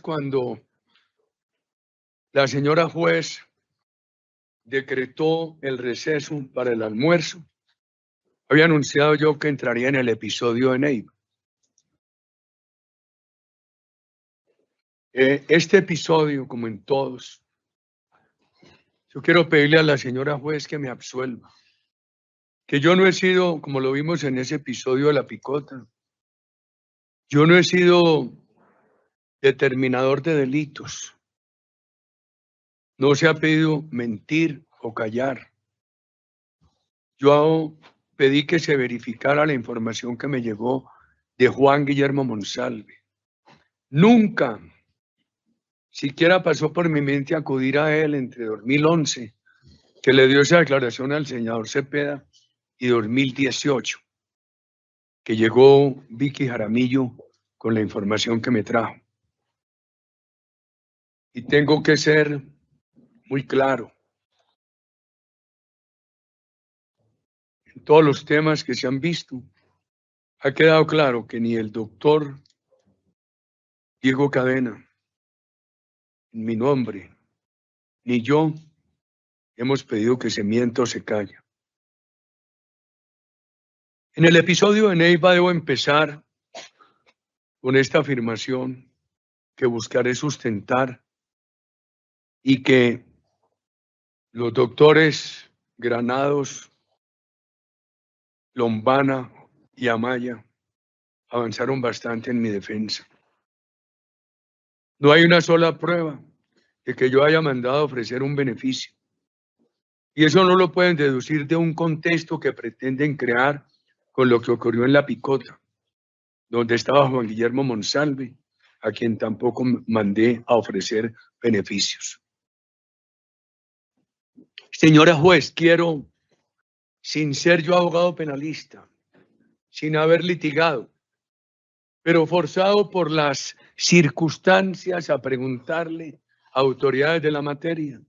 cuando la señora juez decretó el receso para el almuerzo, había anunciado yo que entraría en el episodio de Neiva. Este episodio, como en todos, yo quiero pedirle a la señora juez que me absuelva, que yo no he sido, como lo vimos en ese episodio de la picota, yo no he sido determinador de delitos. No se ha pedido mentir o callar. Yo pedí que se verificara la información que me llegó de Juan Guillermo Monsalve. Nunca siquiera pasó por mi mente acudir a él entre 2011, que le dio esa declaración al senador Cepeda, y 2018, que llegó Vicky Jaramillo con la información que me trajo. Y tengo que ser muy claro. En todos los temas que se han visto, ha quedado claro que ni el doctor Diego Cadena, en mi nombre, ni yo hemos pedido que se mienta o se calle. En el episodio de Neiva debo empezar con esta afirmación que buscaré sustentar y que los doctores Granados, Lombana y Amaya avanzaron bastante en mi defensa. No hay una sola prueba de que yo haya mandado a ofrecer un beneficio. Y eso no lo pueden deducir de un contexto que pretenden crear con lo que ocurrió en la picota, donde estaba Juan Guillermo Monsalve, a quien tampoco mandé a ofrecer beneficios. Señora juez, quiero, sin ser yo abogado penalista, sin haber litigado, pero forzado por las circunstancias a preguntarle a autoridades de la materia,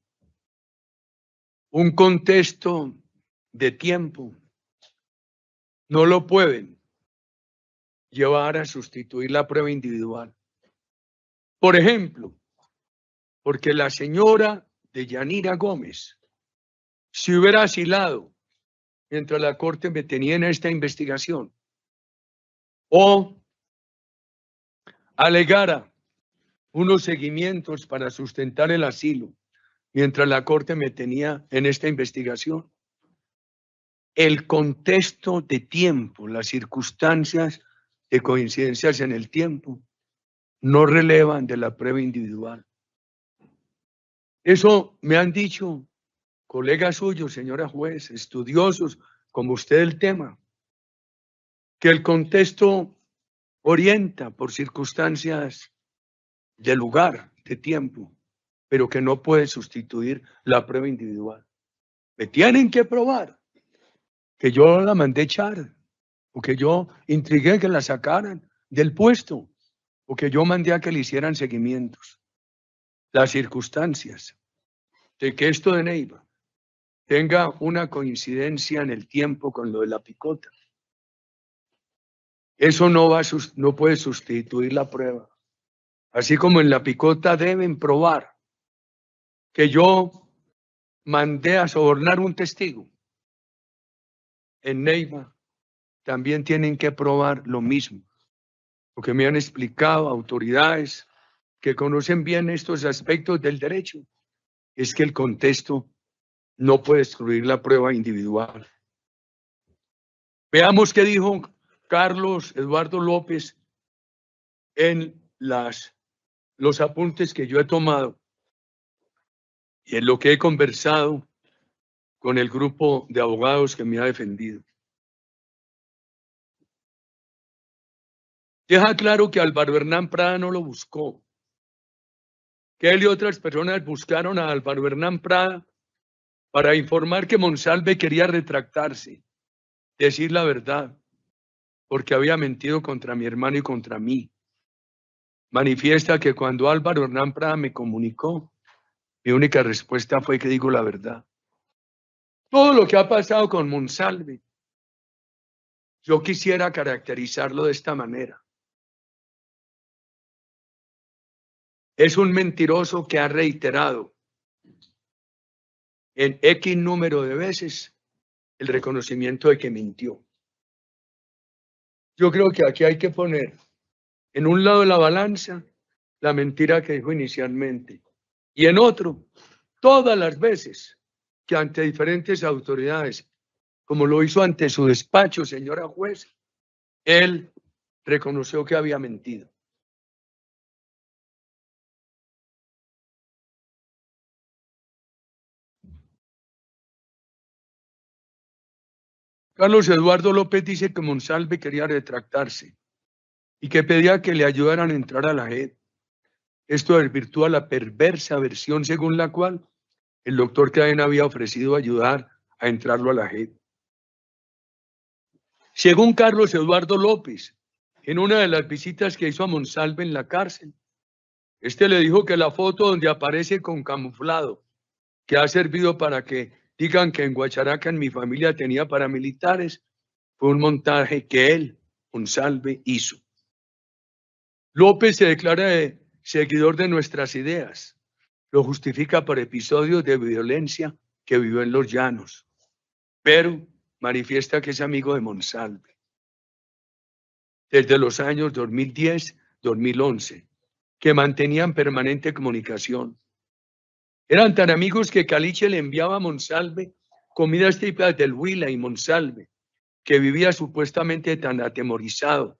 un contexto de tiempo no lo pueden llevar a sustituir la prueba individual. Por ejemplo, porque la señora de Yanira Gómez, si hubiera asilado mientras la corte me tenía en esta investigación, o alegara unos seguimientos para sustentar el asilo mientras la corte me tenía en esta investigación, el contexto de tiempo, las circunstancias de coincidencias en el tiempo, no relevan de la prueba individual. Eso me han dicho colegas suyos, señora juez, estudiosos como usted el tema, que el contexto orienta por circunstancias de lugar, de tiempo, pero que no puede sustituir la prueba individual. Me tienen que probar que yo la mandé echar, o que yo intrigué que la sacaran del puesto, o que yo mandé a que le hicieran seguimientos. Las circunstancias de que esto de Neiva tenga una coincidencia en el tiempo con lo de la picota, eso no puede sustituir la prueba. Así como en la picota deben probar que yo mandé a sobornar un testigo, en Neiva también tienen que probar lo mismo. Lo que me han explicado autoridades que conocen bien estos aspectos del derecho es que el contexto no puede excluir la prueba individual. Veamos qué dijo Carlos Eduardo López en los apuntes que yo he tomado y en lo que he conversado con el grupo de abogados que me ha defendido. Deja claro que Álvaro Hernán Prada no lo buscó, que él y otras personas buscaron a Álvaro Hernán Prada para informar que Monsalve quería retractarse, decir la verdad, porque había mentido contra mi hermano y contra mí. Manifiesta que cuando Álvaro Hernán Prada me comunicó, mi única respuesta fue que digo la verdad. Todo lo que ha pasado con Monsalve, yo quisiera caracterizarlo de esta manera. Es un mentiroso que ha reiterado en X número de veces el reconocimiento de que mintió. Yo creo que aquí hay que poner en un lado de la balanza la mentira que dijo inicialmente y en otro todas las veces que ante diferentes autoridades, como lo hizo ante su despacho, señora juez, él reconoció que había mentido. Carlos Eduardo López dice que Monsalve quería retractarse y que pedía que le ayudaran a entrar a la JEP. Esto desvirtúa la perversa versión según la cual el doctor Cadena había ofrecido ayudar a entrarlo a la JEP. Según Carlos Eduardo López, en una de las visitas que hizo a Monsalve en la cárcel, este le dijo que la foto donde aparece con camuflado, que ha servido para que digan que en Guacharaca en mi familia tenía paramilitares, fue un montaje que él, Monsalve, hizo. López se declara seguidor de nuestras ideas. Lo justifica por episodios de violencia que vivió en los llanos, pero manifiesta que es amigo de Monsalve desde los años 2010-2011, que mantenían permanente comunicación. Eran tan amigos que Caliche le enviaba a Monsalve comidas típicas del Huila y Monsalve, que vivía supuestamente tan atemorizado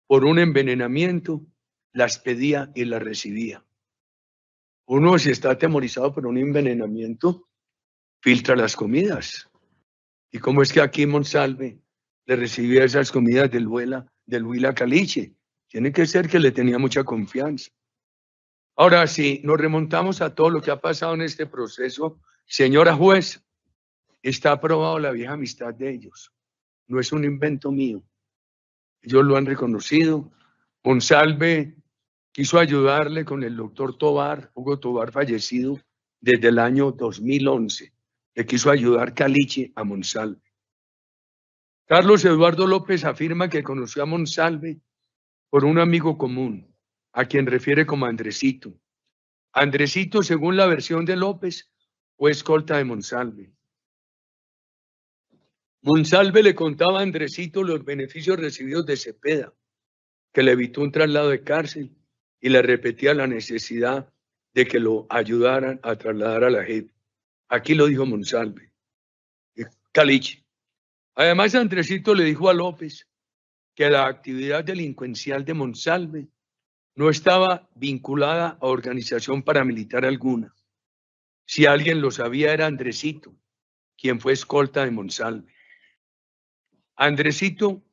por un envenenamiento, las pedía y las recibía. Uno, si está atemorizado por un envenenamiento, filtra las comidas. ¿Y cómo es que aquí Monsalve le recibía esas comidas del Huila Caliche? Tiene que ser que le tenía mucha confianza. Ahora, si nos remontamos a todo lo que ha pasado en este proceso, señora juez, está aprobado la vieja amistad de ellos. No es un invento mío. Ellos lo han reconocido. Monsalve quiso ayudarle con el doctor Tobar, Hugo Tobar, fallecido desde el año 2011. Le quiso ayudar Caliche a Monsalve. Carlos Eduardo López afirma que conoció a Monsalve por un amigo común, a quien refiere como Andresito. Andresito, según la versión de López, fue escolta de Monsalve. Monsalve le contaba a Andresito los beneficios recibidos de Cepeda, que le evitó un traslado de cárcel y le repetía la necesidad de que lo ayudaran a trasladar a la JEP. Aquí lo dijo Monsalve. Caliche. Además, Andresito le dijo a López que la actividad delincuencial de Monsalve no estaba vinculada a organización paramilitar alguna. Si alguien lo sabía era Andresito, quien fue escolta de Monsalve. Andresito,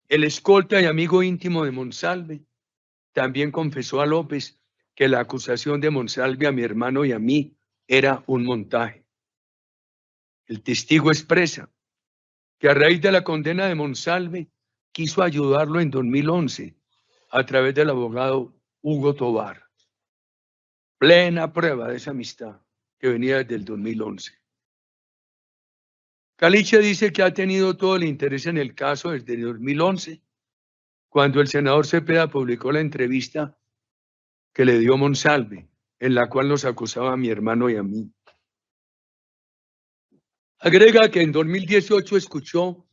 el escolta y amigo íntimo de Monsalve, también confesó a López que la acusación de Monsalve a mi hermano y a mí era un montaje. El testigo expresa que a raíz de la condena de Monsalve quiso ayudarlo en 2011 a través del abogado Hugo Tobar. Plena prueba de esa amistad que venía desde el 2011. Caliche dice que ha tenido todo el interés en el caso desde el 2011, cuando el senador Cepeda publicó la entrevista que le dio Monsalve, en la cual nos acusaba a mi hermano y a mí. Agrega que en 2018 escuchó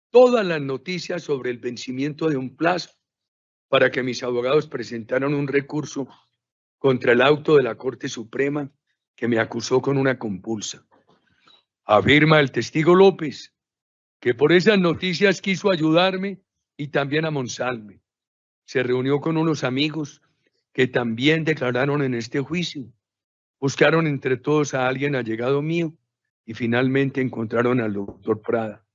todas las noticias sobre el vencimiento de un plazo para que mis abogados presentaran un recurso contra el auto de la Corte Suprema que me acusó con una compulsa. Afirma el testigo López que por esas noticias quiso ayudarme y también a Monsalve. Se reunió con unos amigos que también declararon en este juicio. Buscaron entre todos a alguien allegado mío y finalmente encontraron al doctor Prada.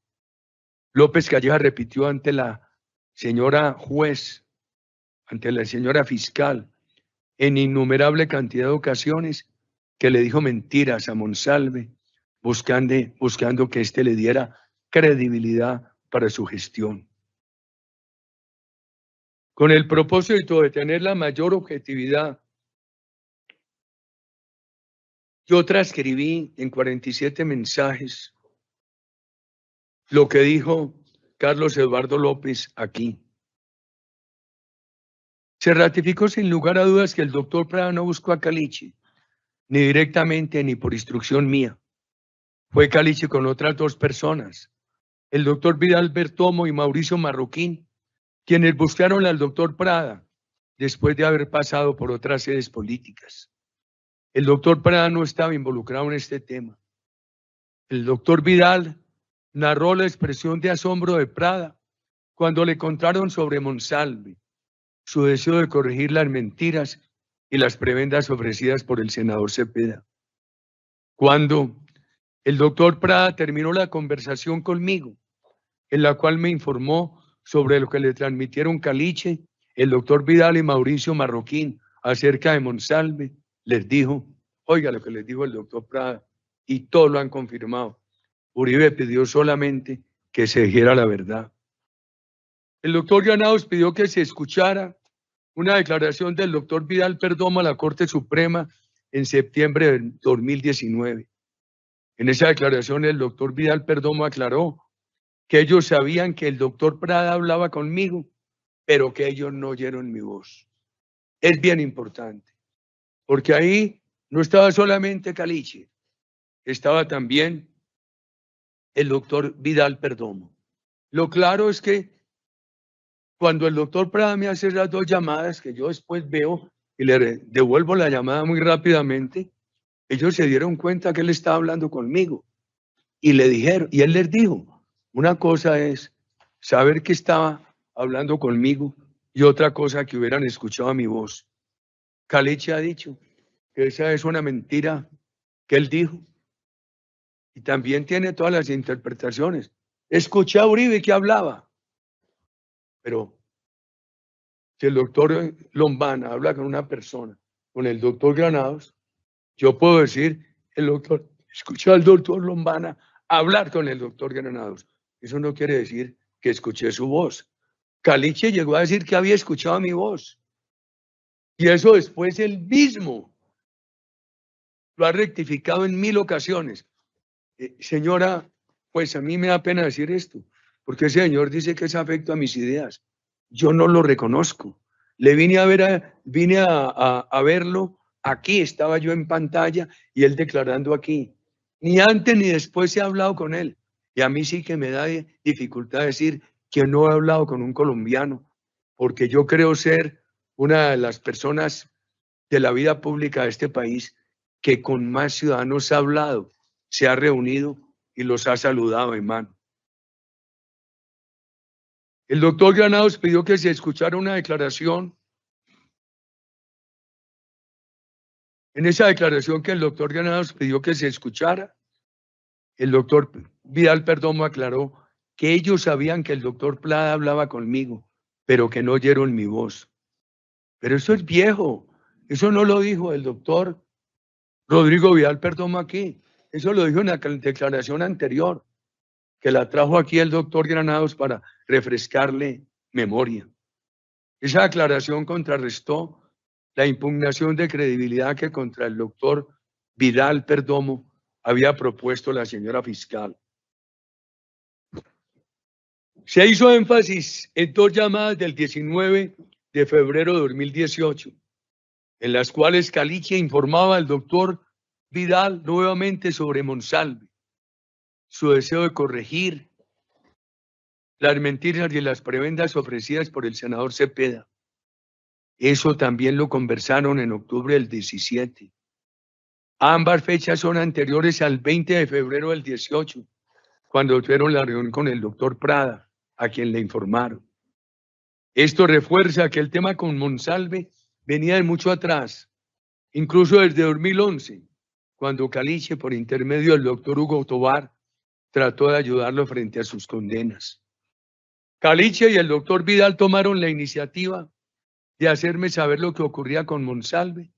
López Calleja repitió ante la señora juez, ante la señora fiscal, en innumerable cantidad de ocasiones, que le dijo mentiras a Monsalve, buscando que éste le diera credibilidad para su gestión. Con el propósito de tener la mayor objetividad, yo transcribí en 47 mensajes lo que dijo Carlos Eduardo López aquí. Se ratificó sin lugar a dudas que el doctor Prada no buscó a Caliche, ni directamente ni por instrucción mía. Fue Caliche con otras dos personas, el doctor Vidal Perdomo y Mauricio Marroquín, quienes buscaron al doctor Prada después de haber pasado por otras sedes políticas. El doctor Prada no estaba involucrado en este tema. El doctor Vidal narró la expresión de asombro de Prada cuando le contaron sobre Monsalve, su deseo de corregir las mentiras y las prebendas ofrecidas por el senador Cepeda. Cuando el doctor Prada terminó la conversación conmigo, en la cual me informó sobre lo que le transmitieron Caliche, el doctor Vidal y Mauricio Marroquín acerca de Monsalve, les dijo, oiga lo que les dijo el doctor Prada, y todos lo han confirmado. Uribe pidió solamente que se dijera la verdad. El doctor Granados pidió que se escuchara una declaración del doctor Vidal Perdomo a la Corte Suprema en septiembre de 2019. En esa declaración el doctor Vidal Perdomo aclaró que ellos sabían que el doctor Prada hablaba conmigo, pero que ellos no oyeron mi voz. Es bien importante, porque ahí no estaba solamente Caliche, estaba también el doctor Vidal Perdomo. Lo claro es que cuando el doctor Prada me hace las dos llamadas, que yo después veo y le devuelvo la llamada muy rápidamente, ellos se dieron cuenta que él estaba hablando conmigo y le dijeron, y él les dijo, una cosa es saber que estaba hablando conmigo y otra cosa que hubieran escuchado mi voz. Caliche ha dicho que esa es una mentira que él dijo y también tiene todas las interpretaciones. Escuché a Uribe que hablaba, pero si el doctor Lombana habla con una persona, con el doctor Granados, yo puedo decir, el doctor, escuché al doctor Lombana hablar con el doctor Granados. Eso no quiere decir que escuché su voz. Caliche llegó a decir que había escuchado mi voz. Y eso después él mismo lo ha rectificado en 1000 ocasiones. Señora, pues a mí me da pena decir esto, porque ese señor dice que es afecto a mis ideas. Yo no lo reconozco. Le vine a ver, vine a verlo. Aquí estaba yo en pantalla y él declarando aquí. Ni antes ni después he hablado con él. Y a mí sí que me da dificultad decir que no he hablado con un colombiano, porque yo creo ser una de las personas de la vida pública de este país que con más ciudadanos ha hablado, se ha reunido y los ha saludado, hermano. El doctor Granados pidió que se escuchara una declaración. En esa declaración que el doctor Granados pidió que se escuchara, el doctor Vidal Perdomo aclaró que ellos sabían que el doctor Prada hablaba conmigo, pero que no oyeron mi voz. Pero eso es viejo. Eso no lo dijo el doctor Rodrigo Vidal Perdomo aquí. Eso lo dijo en la declaración anterior, que la trajo aquí el doctor Granados para refrescarle memoria. Esa aclaración contrarrestó la impugnación de credibilidad que contra el doctor Vidal Perdomo había propuesto la señora fiscal. Se hizo énfasis en dos llamadas del 19 de febrero de 2018, en las cuales Caliche informaba al doctor Vidal nuevamente sobre Monsalve, su deseo de corregir las mentiras y las prebendas ofrecidas por el senador Cepeda. Eso también lo conversaron en octubre del 17. Ambas fechas son anteriores al 20 de febrero del 18, cuando tuvieron la reunión con el doctor Prada, a quien le informaron. Esto refuerza que el tema con Monsalve venía de mucho atrás, incluso desde 2011, cuando Caliche, por intermedio del doctor Hugo Tovar, trató de ayudarlo frente a sus condenas. Caliche y el doctor Vidal tomaron la iniciativa de hacerme saber lo que ocurría con Monsalve,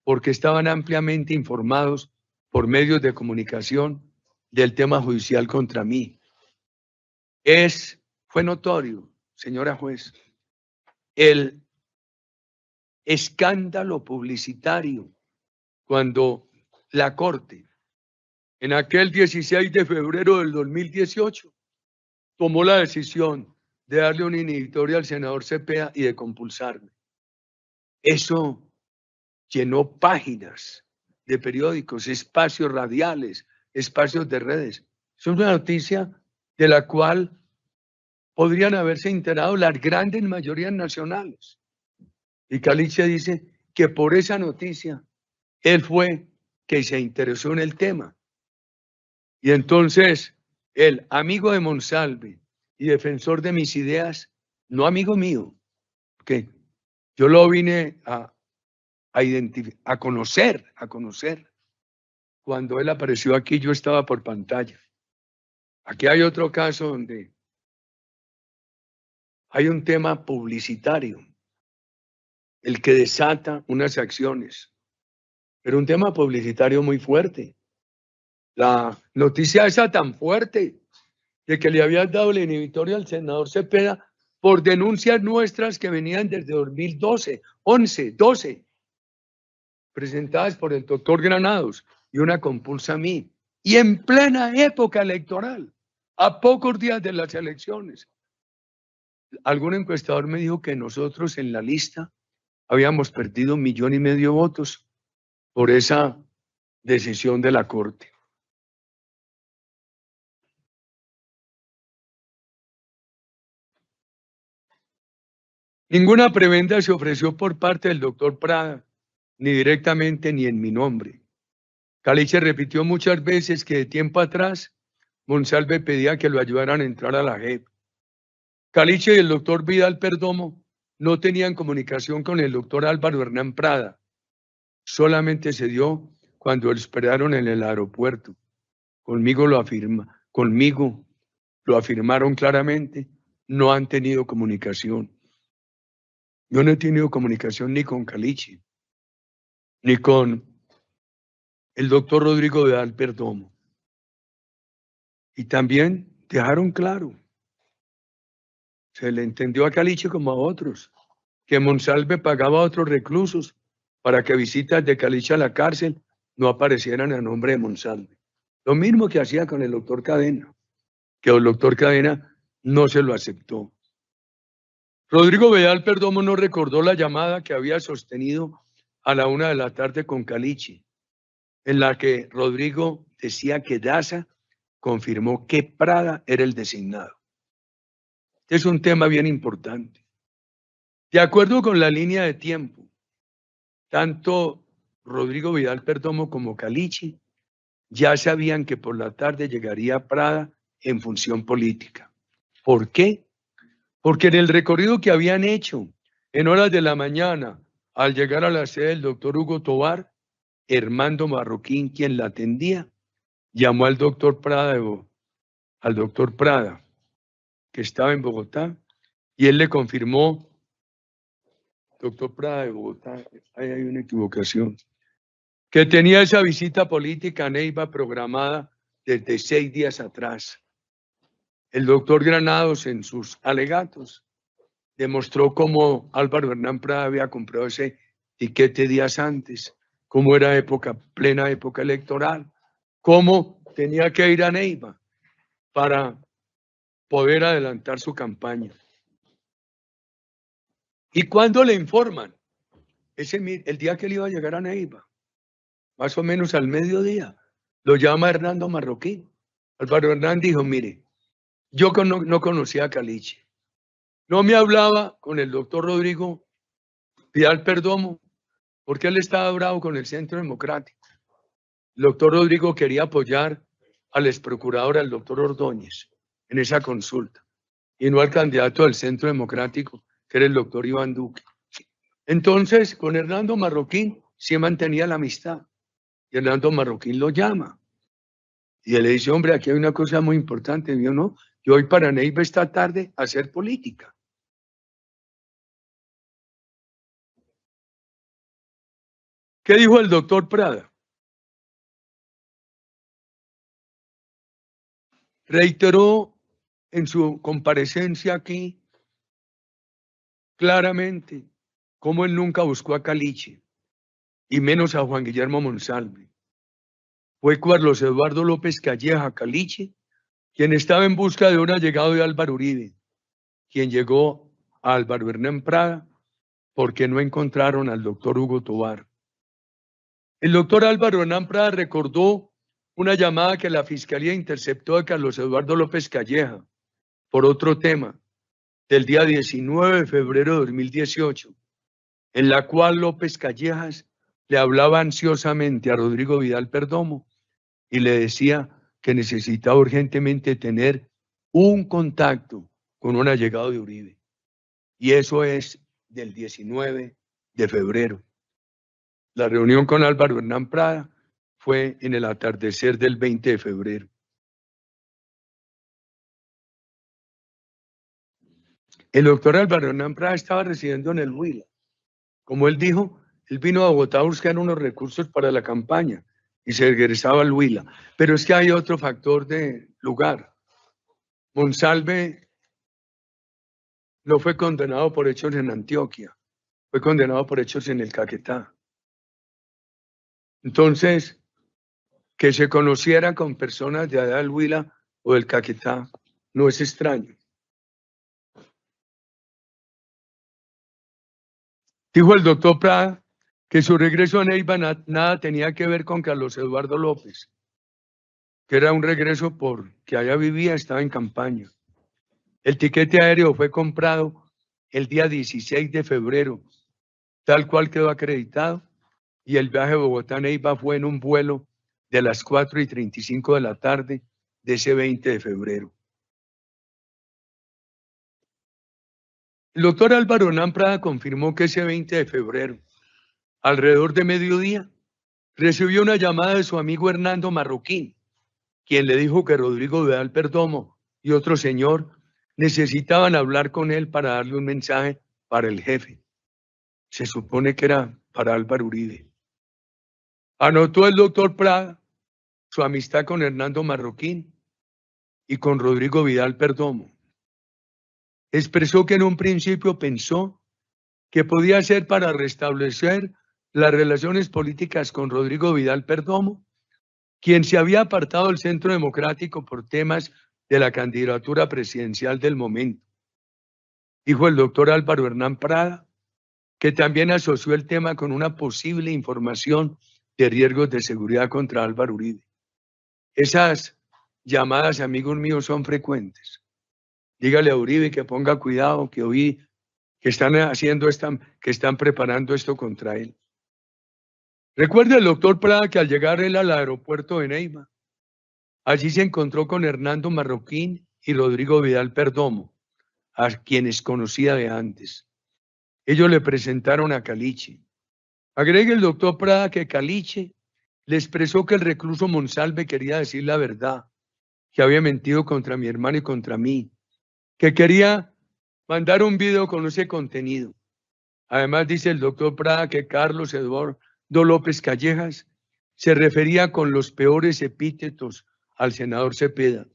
porque estaban ampliamente informados por medios de comunicación del tema judicial contra mí. Fue notorio, señora juez, el escándalo publicitario cuando la Corte, en aquel 16 de febrero del 2018, tomó la decisión de darle un inhibitorio al senador Cepeda y de compulsarme. Eso llenó páginas de periódicos, espacios radiales, espacios de redes. Es una noticia de la cual podrían haberse enterado las grandes mayorías nacionales. Y Caliche dice que por esa noticia él fue que se interesó en el tema. Y entonces, el amigo de Monsalve y defensor de mis ideas, no amigo mío, que yo lo vine a conocer. Cuando él apareció aquí, yo estaba por pantalla. Aquí hay otro caso donde hay un tema publicitario, el que desata unas acciones, pero un tema publicitario muy fuerte. La noticia esa tan fuerte de que le habían dado el inhibitorio al senador Cepeda por denuncias nuestras que venían desde 2012, 11, 12, presentadas por el doctor Granados y una compulsa a mí. Y en plena época electoral, a pocos días de las elecciones, algún encuestador me dijo que nosotros en la lista habíamos perdido 1,5 millones de votos por esa decisión de la Corte. Ninguna prebenda se ofreció por parte del doctor Prada, ni directamente ni en mi nombre. Caliche repitió muchas veces que de tiempo atrás Monsalve pedía que lo ayudaran a entrar a la JEP. Caliche y el doctor Vidal Perdomo no tenían comunicación con el doctor Álvaro Hernán Prada. Solamente se dio cuando lo esperaron en el aeropuerto. Conmigo lo afirmaron claramente, no han tenido comunicación. Yo no he tenido comunicación ni con Caliche, ni con el doctor Rodrigo Vidal Perdomo. Y también dejaron claro, se le entendió a Caliche como a otros, que Monsalve pagaba a otros reclusos para que visitas de Caliche a la cárcel no aparecieran a nombre de Monsalve. Lo mismo que hacía con el doctor Cadena, que el doctor Cadena no se lo aceptó. Rodrigo Vidal Perdomo no recordó la llamada que había sostenido a la 1 de la tarde con Caliche, en la que Rodrigo decía que Daza confirmó que Prada era el designado. Este es un tema bien importante. De acuerdo con la línea de tiempo, tanto Rodrigo Vidal Perdomo como Caliche ya sabían que por la tarde llegaría Prada en función política. ¿Por qué? Porque en el recorrido que habían hecho en horas de la mañana, al llegar a la sede del doctor Hugo Tovar, Hermando Marroquín, quien la atendía, llamó al doctor Prada, que estaba en Bogotá, y él le confirmó, doctor Prada de Bogotá, ahí hay una equivocación, que tenía esa visita política a Neiva programada desde 6 días atrás. El doctor Granados, en sus alegatos, demostró cómo Álvaro Hernán Prada había comprado ese tiquete días antes, cómo era plena época electoral, cómo tenía que ir a Neiva para poder adelantar su campaña. ¿Y cuándo le informan? El día que él iba a llegar a Neiva, más o menos al mediodía, lo llama Hernando Marroquín. Álvaro Hernán dijo, mire, yo no conocía a Caliche. No me hablaba con el doctor Rodrigo Vidal Perdomo, porque él estaba bravo con el Centro Democrático. El doctor Rodrigo quería apoyar al exprocurador, al doctor Ordóñez, en esa consulta, y no al candidato del Centro Democrático, que era el doctor Iván Duque. Entonces, con Hernando Marroquín sí mantenía la amistad, y Hernando Marroquín lo llama, y él le dice, hombre, aquí hay una cosa muy importante, yo no, yo voy para Neiva esta tarde a hacer política. ¿Qué dijo el doctor Prada? Reiteró en su comparecencia aquí claramente cómo él nunca buscó a Caliche, y menos a Juan Guillermo Monsalve. Fue Carlos Eduardo López Calleja Caliche quien estaba en busca de un allegado de Álvaro Uribe, quien llegó a Álvaro Hernán Prada porque no encontraron al doctor Hugo Tovar. El doctor Álvaro Hernán Prada recordó una llamada que la Fiscalía interceptó de Carlos Eduardo López Calleja por otro tema, del día 19 de febrero de 2018, en la cual López Callejas le hablaba ansiosamente a Rodrigo Vidal Perdomo y le decía que necesitaba urgentemente tener un contacto con un allegado de Uribe. Y eso es del 19 de febrero. La reunión con Álvaro Hernán Prada fue en el atardecer del 20 de febrero. El doctor Álvaro Hernán Prada estaba residiendo en el Huila. Como él dijo, él vino a Bogotá a buscar unos recursos para la campaña y se regresaba al Huila. Pero es que hay otro factor de lugar. Monsalve no fue condenado por hechos en Antioquia, fue condenado por hechos en el Caquetá. Entonces, que se conociera con personas de allá del Huila o del Caquetá no es extraño. Dijo el doctor Prada que su regreso a Neiva nada tenía que ver con Carlos Eduardo López, que era un regreso porque allá vivía, estaba en campaña. El tiquete aéreo fue comprado el día 16 de febrero, tal cual quedó acreditado, y el viaje de Bogotá a Neiva fue en un vuelo de las 4:35 de la tarde de ese 20 de febrero. El doctor Álvaro Hernán Prada confirmó que ese 20 de febrero, alrededor de mediodía, recibió una llamada de su amigo Hernando Marroquín, quien le dijo que Rodrigo Vidal Perdomo y otro señor necesitaban hablar con él para darle un mensaje para el jefe. Se supone que era para Álvaro Uribe. Anotó el doctor Prada su amistad con Hernando Marroquín y con Rodrigo Vidal Perdomo. Expresó que en un principio pensó que podía ser para restablecer las relaciones políticas con Rodrigo Vidal Perdomo, quien se había apartado del Centro Democrático por temas de la candidatura presidencial del momento. Dijo el doctor Álvaro Hernán Prada, que también asoció el tema con una posible información de riesgos de seguridad contra Álvaro Uribe. Esas llamadas, amigos míos, son frecuentes. Dígale a Uribe que ponga cuidado, que oí que están que están preparando esto contra él. Recuerda el doctor Prada que al llegar él al aeropuerto de Neiva, allí se encontró con Hernando Marroquín y Rodrigo Vidal Perdomo, a quienes conocía de antes. Ellos le presentaron a Caliche. Agrega el doctor Prada que Caliche le expresó que el recluso Monsalve quería decir la verdad, que había mentido contra mi hermano y contra mí, que quería mandar un video con ese contenido. Además, dice el doctor Prada que Carlos Eduardo López Callejas se refería con los peores epítetos al senador Cepeda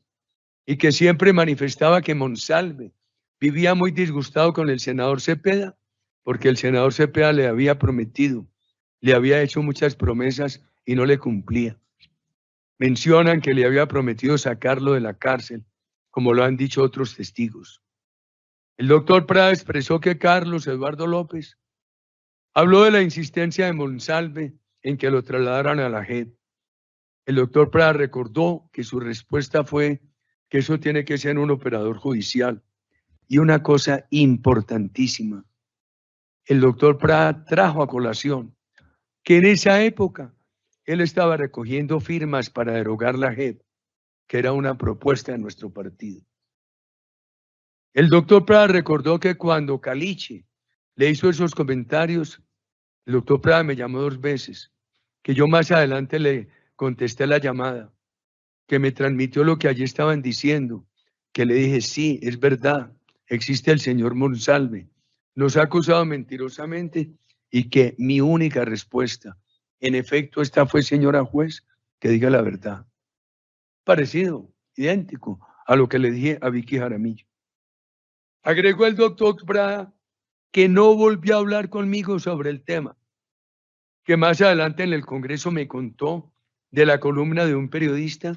y que siempre manifestaba que Monsalve vivía muy disgustado con el senador Cepeda porque el senador Cepeda le había prometido, le había hecho muchas promesas y no le cumplía. Mencionan que le había prometido sacarlo de la cárcel, como lo han dicho otros testigos. El doctor Prada expresó que Carlos Eduardo López habló de la insistencia de Monsalve en que lo trasladaran a la JEP. El doctor Prada recordó que su respuesta fue que eso tiene que ser un operador judicial. Y una cosa importantísima, el doctor Prada trajo a colación que en esa época él estaba recogiendo firmas para derogar la JEP, que era una propuesta de nuestro partido. El doctor Prada recordó que cuando Caliche le hizo esos comentarios, el doctor Prada me llamó 2 veces, que yo más adelante le contesté la llamada, que me transmitió lo que allí estaban diciendo, que le dije, sí, es verdad, existe el señor Monsalve, nos ha acusado mentirosamente y que mi única respuesta, en efecto, esta fue, señora juez, que diga la verdad. Parecido, idéntico a lo que le dije a Vicky Jaramillo. Agregó el doctor Prada que no volvió a hablar conmigo sobre el tema, que más adelante en el Congreso me contó de la columna de un periodista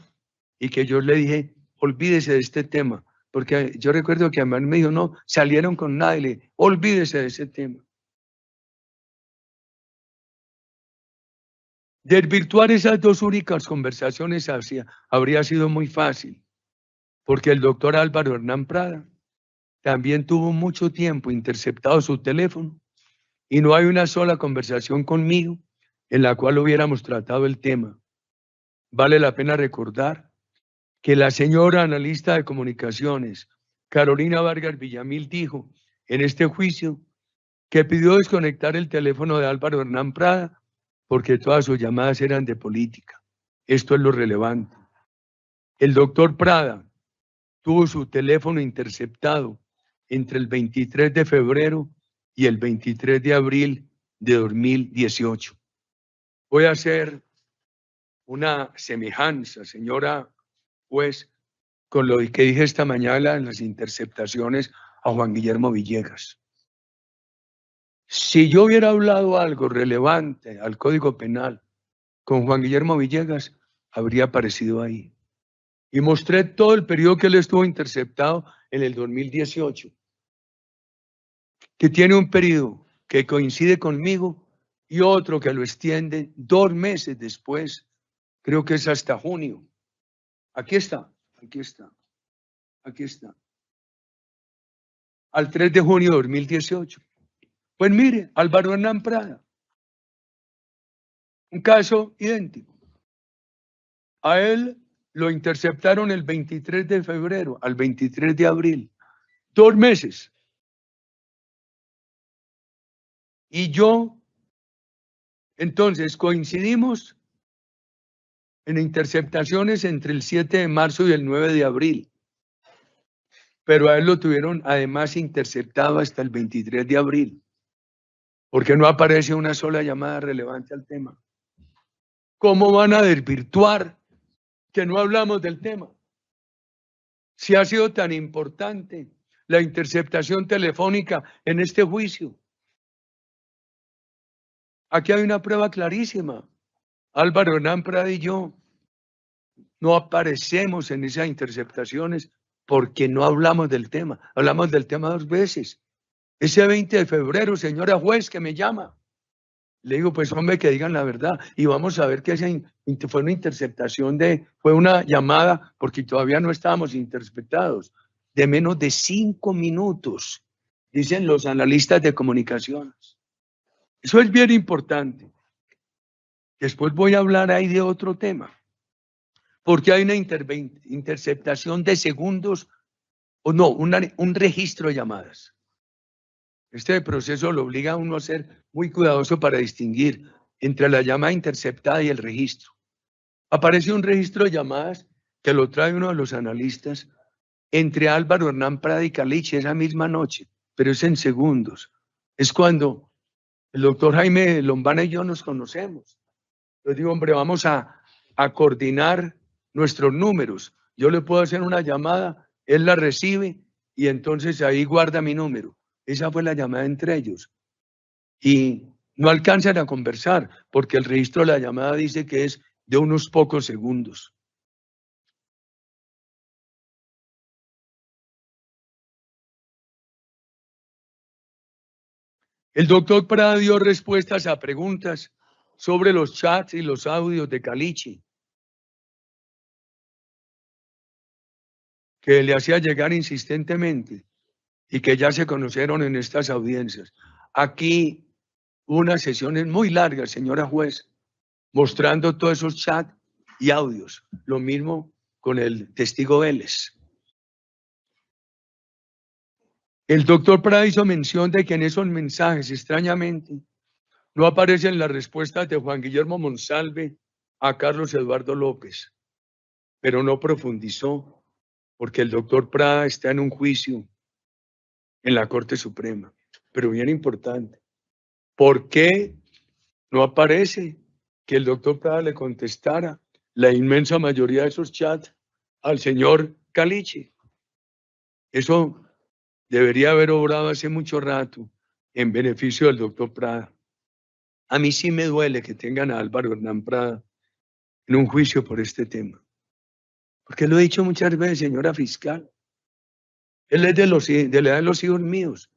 y que yo le dije, olvídese de este tema, porque yo recuerdo que a mí me dijo, no, salieron con nada y le dije, olvídese de ese tema. Desvirtuar esas dos únicas conversaciones habría sido muy fácil, porque el doctor Álvaro Hernán Prada también tuvo mucho tiempo interceptado su teléfono y no hay una sola conversación conmigo en la cual hubiéramos tratado el tema. Vale la pena recordar que la señora analista de comunicaciones, Carolina Vargas Villamil, dijo en este juicio que pidió desconectar el teléfono de Álvaro Hernán Prada porque todas sus llamadas eran de política. Esto es lo relevante. El doctor Prada tuvo su teléfono interceptado entre el 23 de febrero y el 23 de abril de 2018. Voy a hacer una semejanza, señora juez, con lo que dije esta mañana en las interceptaciones a Juan Guillermo Villegas. Si yo hubiera hablado algo relevante al Código Penal con Juan Guillermo Villegas, habría aparecido ahí. Y mostré todo el periodo que él estuvo interceptado en el 2018, que tiene un periodo que coincide conmigo y otro que lo extiende 2 meses después, creo que es hasta junio. Aquí está, aquí está, aquí está. Al 3 de junio de 2018. Pues mire, Álvaro Hernán Prada, un caso idéntico. A él lo interceptaron el 23 de febrero al 23 de abril. 2 meses. Y yo, entonces, coincidimos en interceptaciones entre el 7 de marzo y el 9 de abril. Pero a él lo tuvieron además interceptado hasta el 23 de abril. Porque no aparece una sola llamada relevante al tema. ¿Cómo van a desvirtuar que no hablamos del tema? Si ha sido tan importante la interceptación telefónica en este juicio. Aquí hay una prueba clarísima. Álvaro Hernán Prada y yo no aparecemos en esas interceptaciones porque no hablamos del tema. Hablamos del tema 2 veces. Ese 20 de febrero, señora juez, que me llama. Le digo, pues hombre, que digan la verdad. Y vamos a ver que fue una interceptación fue una llamada, porque todavía no estábamos interceptados, de menos de 5 minutos, dicen los analistas de comunicaciones. Eso es bien importante. Después voy a hablar ahí de otro tema, porque hay una interceptación de segundos, o no, un registro de llamadas. Este proceso lo obliga a uno a ser muy cuidadoso para distinguir entre la llamada interceptada y el registro. Aparece un registro de llamadas que lo trae uno de los analistas entre Álvaro Hernán Prada y Caliche esa misma noche, pero es en segundos. Es cuando el doctor Jaime Lombana y yo nos conocemos. Yo digo, hombre, vamos a coordinar nuestros números. Yo le puedo hacer una llamada, él la recibe y entonces ahí guarda mi número. Esa fue la llamada entre ellos. Y no alcanzan a conversar porque el registro de la llamada dice que es de unos pocos segundos. El doctor Prada dio respuestas a preguntas sobre los chats y los audios de Caliche, que le hacía llegar insistentemente y que ya se conocieron en estas audiencias. Aquí unas sesiones muy largas, señora juez, mostrando todos esos chats y audios. Lo mismo con el testigo Vélez. El doctor Prada hizo mención de que en esos mensajes, extrañamente, no aparecen las respuestas de Juan Guillermo Monsalve a Carlos Eduardo López, pero no profundizó porque el doctor Prada está en un juicio en la Corte Suprema, pero bien importante. ¿Por qué no aparece que el doctor Prada le contestara la inmensa mayoría de esos chats al señor Caliche? Eso debería haber obrado hace mucho rato en beneficio del doctor Prada. A mí sí me duele que tengan a Álvaro Hernán Prada en un juicio por este tema. Porque lo he dicho muchas veces, señora fiscal. Él es de la edad de los hijos míos.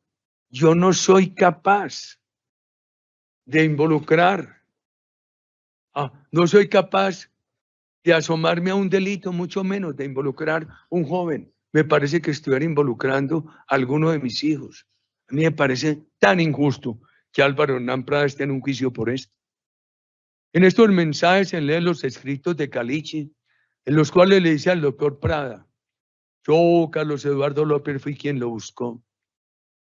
Yo no soy capaz de involucrar No soy capaz de asomarme a un delito, mucho menos de involucrar a un joven. Me parece que estuviera involucrando a alguno de mis hijos. A mí me parece tan injusto que Álvaro Hernán Prada esté en un juicio por esto. En estos mensajes se leen los escritos de Caliche, en los cuales le dice al doctor Prada: yo, Carlos Eduardo López, fui quien lo buscó.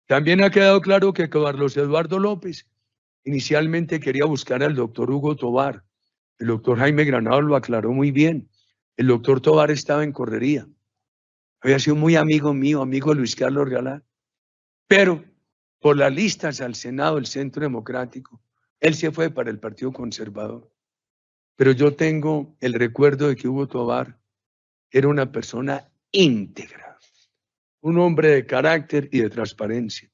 También ha quedado claro que Carlos Eduardo López inicialmente quería buscar al doctor Hugo Tovar. El doctor Jaime Granado lo aclaró muy bien. El doctor Tovar estaba en correría. Había sido muy amigo mío, amigo de Luis Carlos Realá. Pero por las listas al Senado del Centro Democrático, él se fue para el Partido Conservador. Pero yo tengo el recuerdo de que Hugo Tovar era una persona íntegra, un hombre de carácter y de transparencia.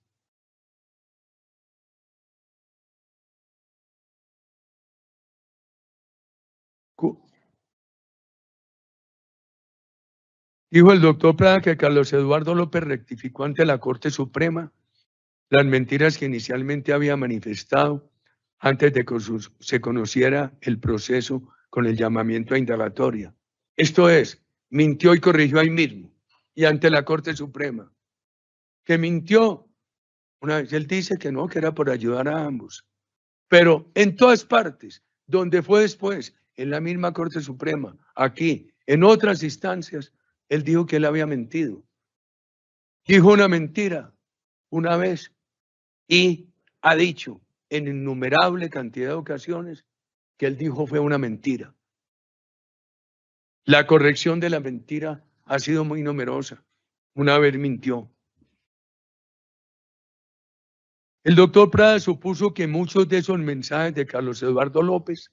Dijo el doctor Prada que Carlos Eduardo López rectificó ante la Corte Suprema las mentiras que inicialmente había manifestado antes de que se conociera el proceso con el llamamiento a indagatoria. Esto es, mintió y corrigió ahí mismo y ante la Corte Suprema. Que mintió. Una vez él dice que no, que era por ayudar a ambos. Pero en todas partes, donde fue después, en la misma Corte Suprema, aquí, en otras instancias, él dijo que él había mentido. Dijo una mentira una vez y ha dicho en innumerable cantidad de ocasiones que él dijo fue una mentira. La corrección de la mentira ha sido muy numerosa. Una vez mintió. El doctor Prada supuso que muchos de esos mensajes de Carlos Eduardo López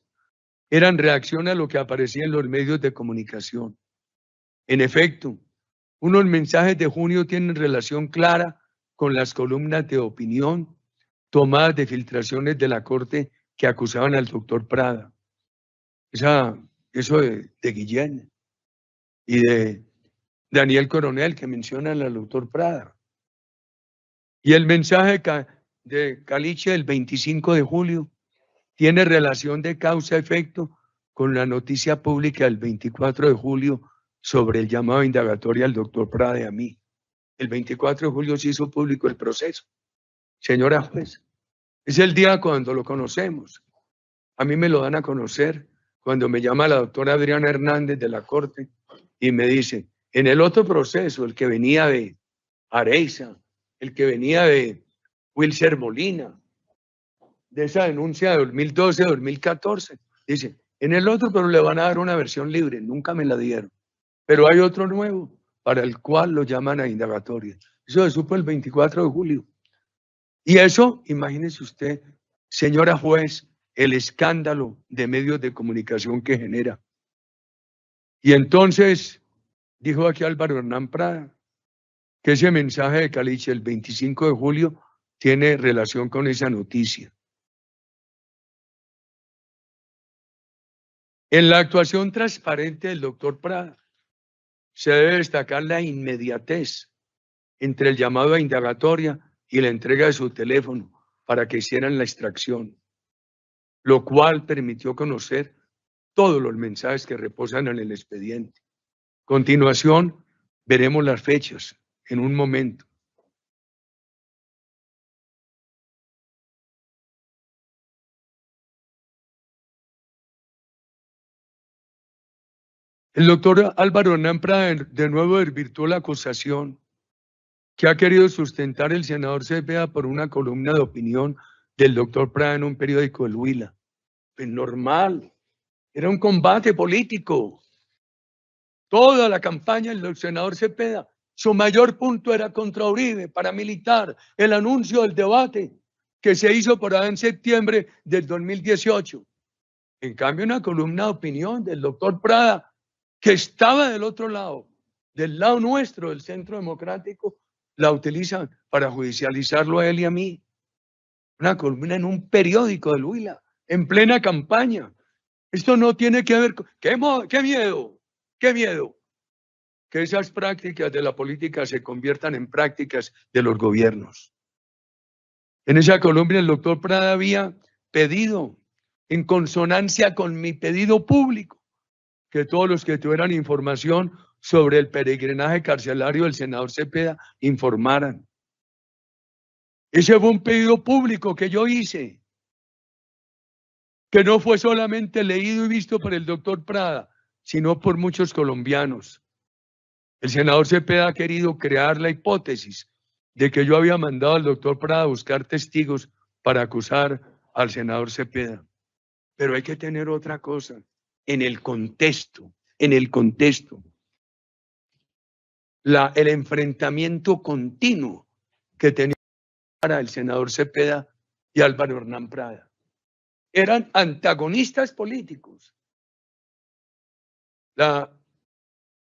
eran reacción a lo que aparecía en los medios de comunicación. En efecto, unos mensajes de junio tienen relación clara con las columnas de opinión tomadas de filtraciones de la Corte que acusaban al doctor Prada. Eso de Guillén y de Daniel Coronel que mencionan al doctor Prada. Y el mensaje de Caliche del 25 de julio tiene relación de causa-efecto con la noticia pública del 24 de julio sobre el llamado a indagatoria al doctor Prada y a mí. El 24 de julio se hizo público el proceso. Señora juez, es el día cuando lo conocemos. A mí me lo dan a conocer cuando me llama la doctora Adriana Hernández de la Corte y me dice, en el otro proceso, el que venía de Areiza, el que venía de Wilser Molina, de esa denuncia de 2012-2014, dice, en el otro, pero le van a dar una versión libre, nunca me la dieron. Pero hay otro nuevo para el cual lo llaman a indagatoria. Eso se supo el 24 de julio. Y eso, imagínese usted, señora juez, el escándalo de medios de comunicación que genera. Y entonces, dijo aquí Álvaro Hernán Prada, que ese mensaje de Caliche el 25 de julio tiene relación con esa noticia. En la actuación transparente del doctor Prada, se debe destacar la inmediatez entre el llamado a indagatoria y la entrega de su teléfono para que hicieran la extracción, lo cual permitió conocer todos los mensajes que reposan en el expediente. A continuación, veremos las fechas en un momento. El doctor Álvaro Hernán Prada de nuevo desvirtuó la acusación que ha querido sustentar el senador Cepeda por una columna de opinión del doctor Prada en un periódico del Huila. Pues normal, era un combate político. Toda la campaña del senador Cepeda, su mayor punto era contra Uribe, paramilitar, el anuncio del debate que se hizo por ahí en septiembre del 2018. En cambio, una columna de opinión del doctor Prada, que estaba del otro lado, del lado nuestro, del Centro Democrático, la utilizan para judicializarlo a él y a mí. Una columna en un periódico del Huila, en plena campaña. Esto no tiene que ver con... ¡Qué miedo! ¡Qué miedo! Que esas prácticas de la política se conviertan en prácticas de los gobiernos. En esa columna el doctor Prada había pedido en consonancia con mi pedido público, que todos los que tuvieran información sobre el peregrinaje carcelario del senador Cepeda informaran. Ese fue un pedido público que yo hice, que no fue solamente leído y visto por el doctor Prada, sino por muchos colombianos. El senador Cepeda ha querido crear la hipótesis de que yo había mandado al doctor Prada a buscar testigos para acusar al senador Cepeda. Pero hay que tener otra cosa, en el contexto, el enfrentamiento continuo que tenía el senador Cepeda y Álvaro Hernán Prada. Eran antagonistas políticos. La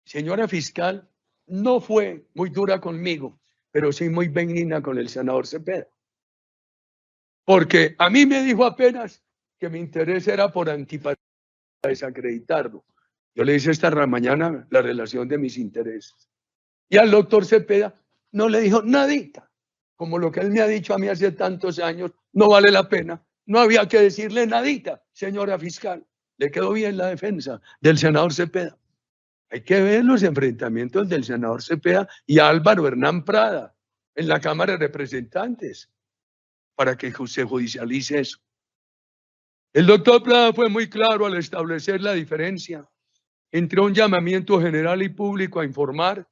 señora fiscal no fue muy dura conmigo, pero sí muy benigna con el senador Cepeda. Porque a mí me dijo apenas que mi interés era por antipatía, desacreditarlo. Yo le hice esta mañana la relación de mis intereses. Y al doctor Cepeda no le dijo nadita, como lo que él me ha dicho a mí hace tantos años, no vale la pena. No había que decirle nadita, señora fiscal. Le quedó bien la defensa del senador Cepeda. Hay que ver los enfrentamientos del senador Cepeda y Álvaro Hernán Prada en la Cámara de Representantes para que se judicialice eso. El doctor Prada fue muy claro al establecer la diferencia entre un llamamiento general y público a informar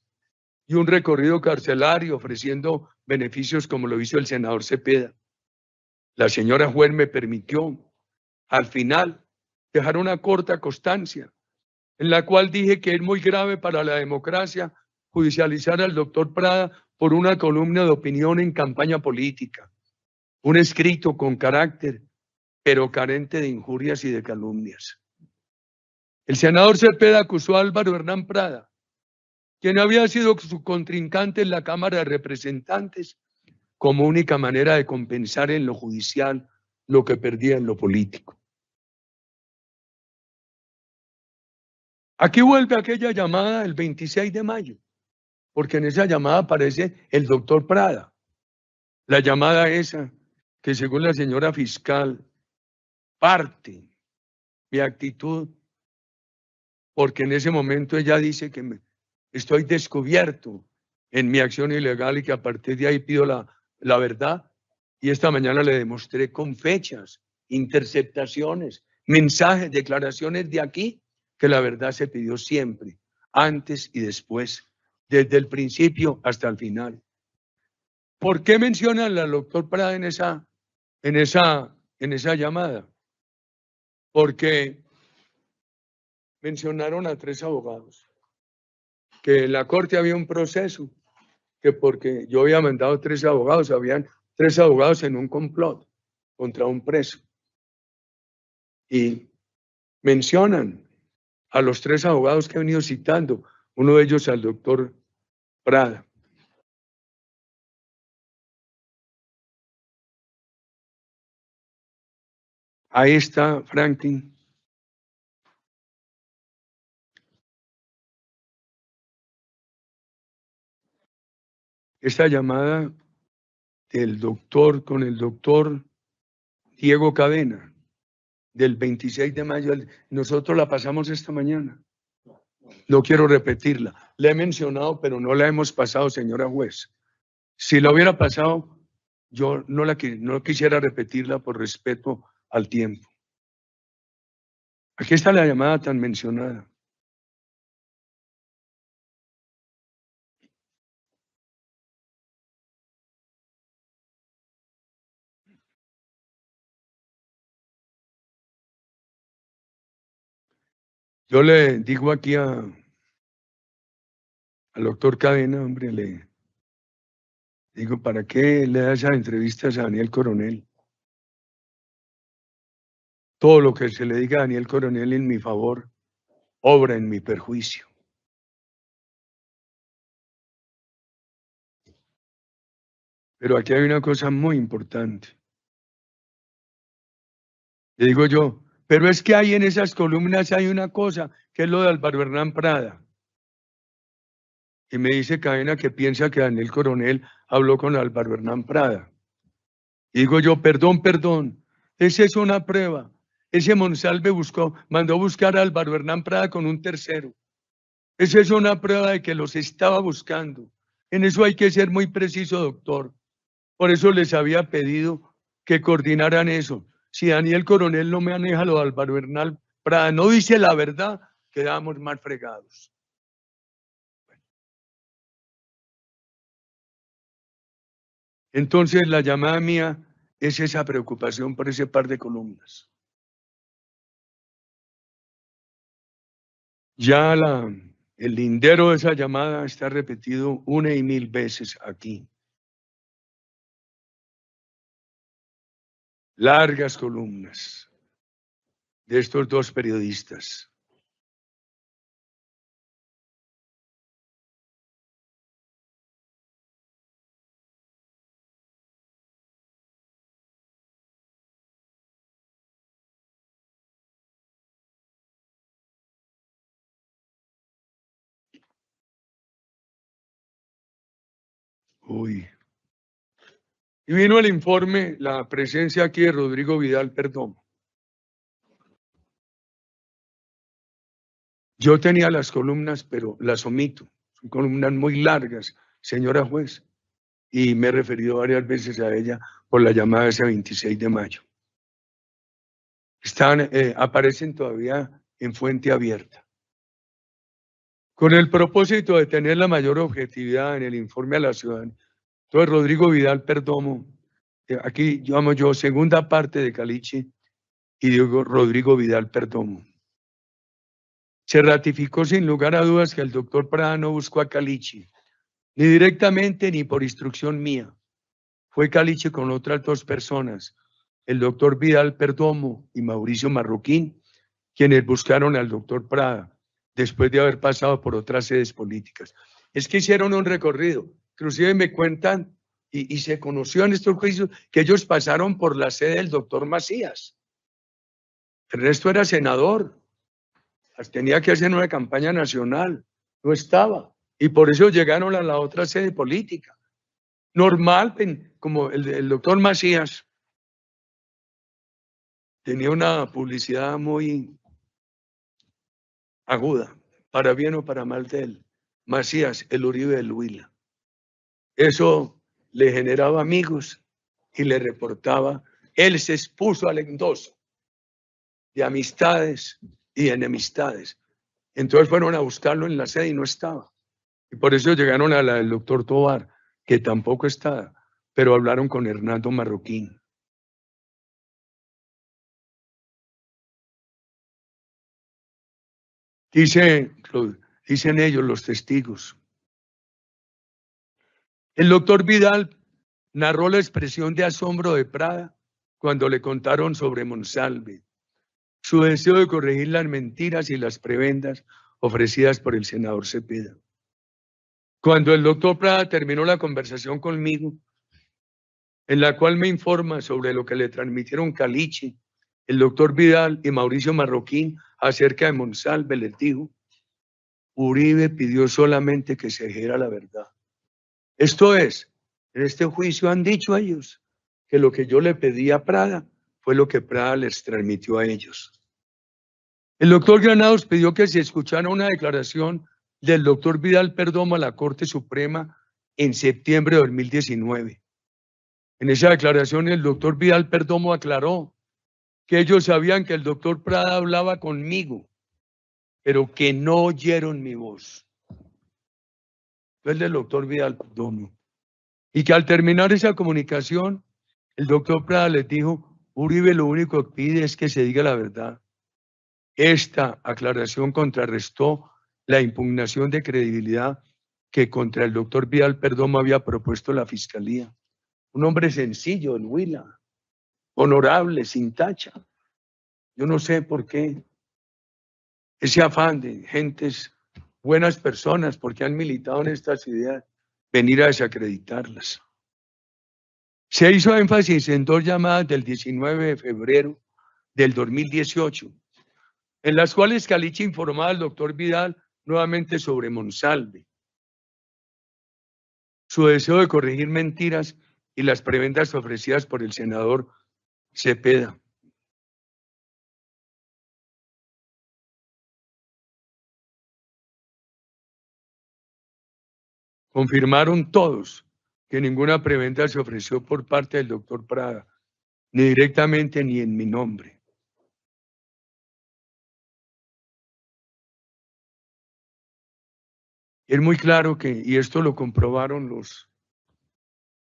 y un recorrido carcelario ofreciendo beneficios como lo hizo el senador Cepeda. La señora juez me permitió, al final, dejar una corta constancia en la cual dije que es muy grave para la democracia judicializar al doctor Prada por una columna de opinión en campaña política, un escrito con carácter, pero carente de injurias y de calumnias. El senador Cepeda acusó a Álvaro Hernán Prada, quien había sido su contrincante en la Cámara de Representantes, como única manera de compensar en lo judicial lo que perdía en lo político. Aquí vuelve aquella llamada el 26 de mayo, porque en esa llamada aparece el doctor Prada. La llamada esa, que según la señora fiscal, parte mi actitud, porque en ese momento ella dice que estoy descubierto en mi acción ilegal y que a partir de ahí pido la verdad. Y esta mañana le demostré con fechas, interceptaciones, mensajes, declaraciones de aquí, que la verdad se pidió siempre, antes y después, desde el principio hasta el final. ¿Por qué mencionan al doctor Prada en esa llamada? Porque mencionaron a 3 abogados, que en la corte había un proceso, que porque yo había mandado 3 abogados, habían 3 abogados en un complot contra un preso. Y mencionan a los 3 abogados que he venido citando, uno de ellos al doctor Prada. Ahí está Franklin. Esta llamada del doctor con el doctor Diego Cadena, del 26 de mayo, nosotros la pasamos esta mañana. No quiero repetirla. La he mencionado, pero no la hemos pasado, señora juez. Si la hubiera pasado, yo no quisiera repetirla por respeto al tiempo. Aquí está la llamada tan mencionada. Yo le digo aquí al doctor Cadena, hombre, le digo, ¿para qué le da esas entrevistas a Daniel Coronel? Todo lo que se le diga a Daniel Coronel en mi favor, obra en mi perjuicio. Pero aquí hay una cosa muy importante. Le digo yo, pero es que hay en esas columnas hay una cosa, que es lo de Álvaro Hernán Prada. Y me dice Cadena que piensa que Daniel Coronel habló con Álvaro Hernán Prada. Y digo yo, perdón, esa es una prueba ese Monsalve mandó buscar a Álvaro Hernán Prada con un tercero. Esa es una prueba de que los estaba buscando. En eso hay que ser muy preciso, doctor. Por eso les había pedido que coordinaran eso. Si Daniel Coronel no maneja lo de Álvaro Hernán Prada, no dice la verdad, quedamos mal fregados. Entonces, la llamada mía es esa preocupación por ese par de columnas. Ya el lindero de esa llamada está repetido 1 y 1000 veces aquí. Largas columnas de estos dos periodistas. Uy. Y vino el informe, la presencia aquí de Rodrigo Vidal Perdomo. Yo tenía las columnas, pero las omito. Son columnas muy largas, señora juez, y me he referido varias veces a ella por la llamada de ese 26 de mayo. Aparecen todavía en fuente abierta. Con el propósito de tener la mayor objetividad en el informe a la ciudadanía. Entonces, Rodrigo Vidal Perdomo, aquí llamo yo segunda parte de Caliche, y digo Rodrigo Vidal Perdomo. Se ratificó sin lugar a dudas que el doctor Prada no buscó a Caliche, ni directamente ni por instrucción mía. Fue Caliche con otras dos personas, el doctor Vidal Perdomo y Mauricio Marroquín, quienes buscaron al doctor Prada, después de haber pasado por otras sedes políticas. Es que hicieron un recorrido, inclusive me cuentan, y se conoció en estos juicios, que ellos pasaron por la sede del doctor Macías. El resto era senador, tenía que hacer una campaña nacional, no estaba, y por eso llegaron a la otra sede política. Normal, como el doctor Macías tenía una publicidad muy aguda, para bien o para mal de él. Macías, el Uribe del Huila. Eso le generaba amigos y le reportaba. Él se expuso al endoso de amistades y enemistades. Entonces fueron a buscarlo en la sede y no estaba. Y por eso llegaron a la del doctor Tovar, que tampoco estaba, pero hablaron con Hernando Marroquín. Dicen ellos, los testigos. El doctor Vidal narró la expresión de asombro de Prada cuando le contaron sobre Monsalve, su deseo de corregir las mentiras y las prebendas ofrecidas por el senador Cepeda. Cuando el doctor Prada terminó la conversación conmigo, en la cual me informa sobre lo que le transmitieron Caliche, el doctor Vidal y Mauricio Marroquín acerca de Monsalve, les dijo, Uribe pidió solamente que se dijera la verdad. Esto es, en este juicio han dicho ellos que lo que yo le pedí a Prada fue lo que Prada les transmitió a ellos. El doctor Granados pidió que se escuchara una declaración del doctor Vidal Perdomo a la Corte Suprema en septiembre de 2019. En esa declaración el doctor Vidal Perdomo aclaró que ellos sabían que el doctor Prada hablaba conmigo, pero que no oyeron mi voz. Fue el del doctor Vidal Perdomo. Y que al terminar esa comunicación, el doctor Prada les dijo, Uribe lo único que pide es que se diga la verdad. Esta aclaración contrarrestó la impugnación de credibilidad que contra el doctor Vidal Perdomo había propuesto la fiscalía. Un hombre sencillo, el Huila, honorable, sin tacha. Yo no sé por qué ese afán de gentes, buenas personas, porque han militado en estas ideas, venir a desacreditarlas. Se hizo énfasis en dos llamadas del 19 de febrero del 2018, en las cuales Caliche informaba al doctor Vidal nuevamente sobre Monsalve, su deseo de corregir mentiras y las prebendas ofrecidas por el senador Cepeda. confirmaron todos que ninguna preventa se ofreció por parte del doctor Prada, ni directamente ni en mi nombre. Es muy claro que, y esto lo comprobaron los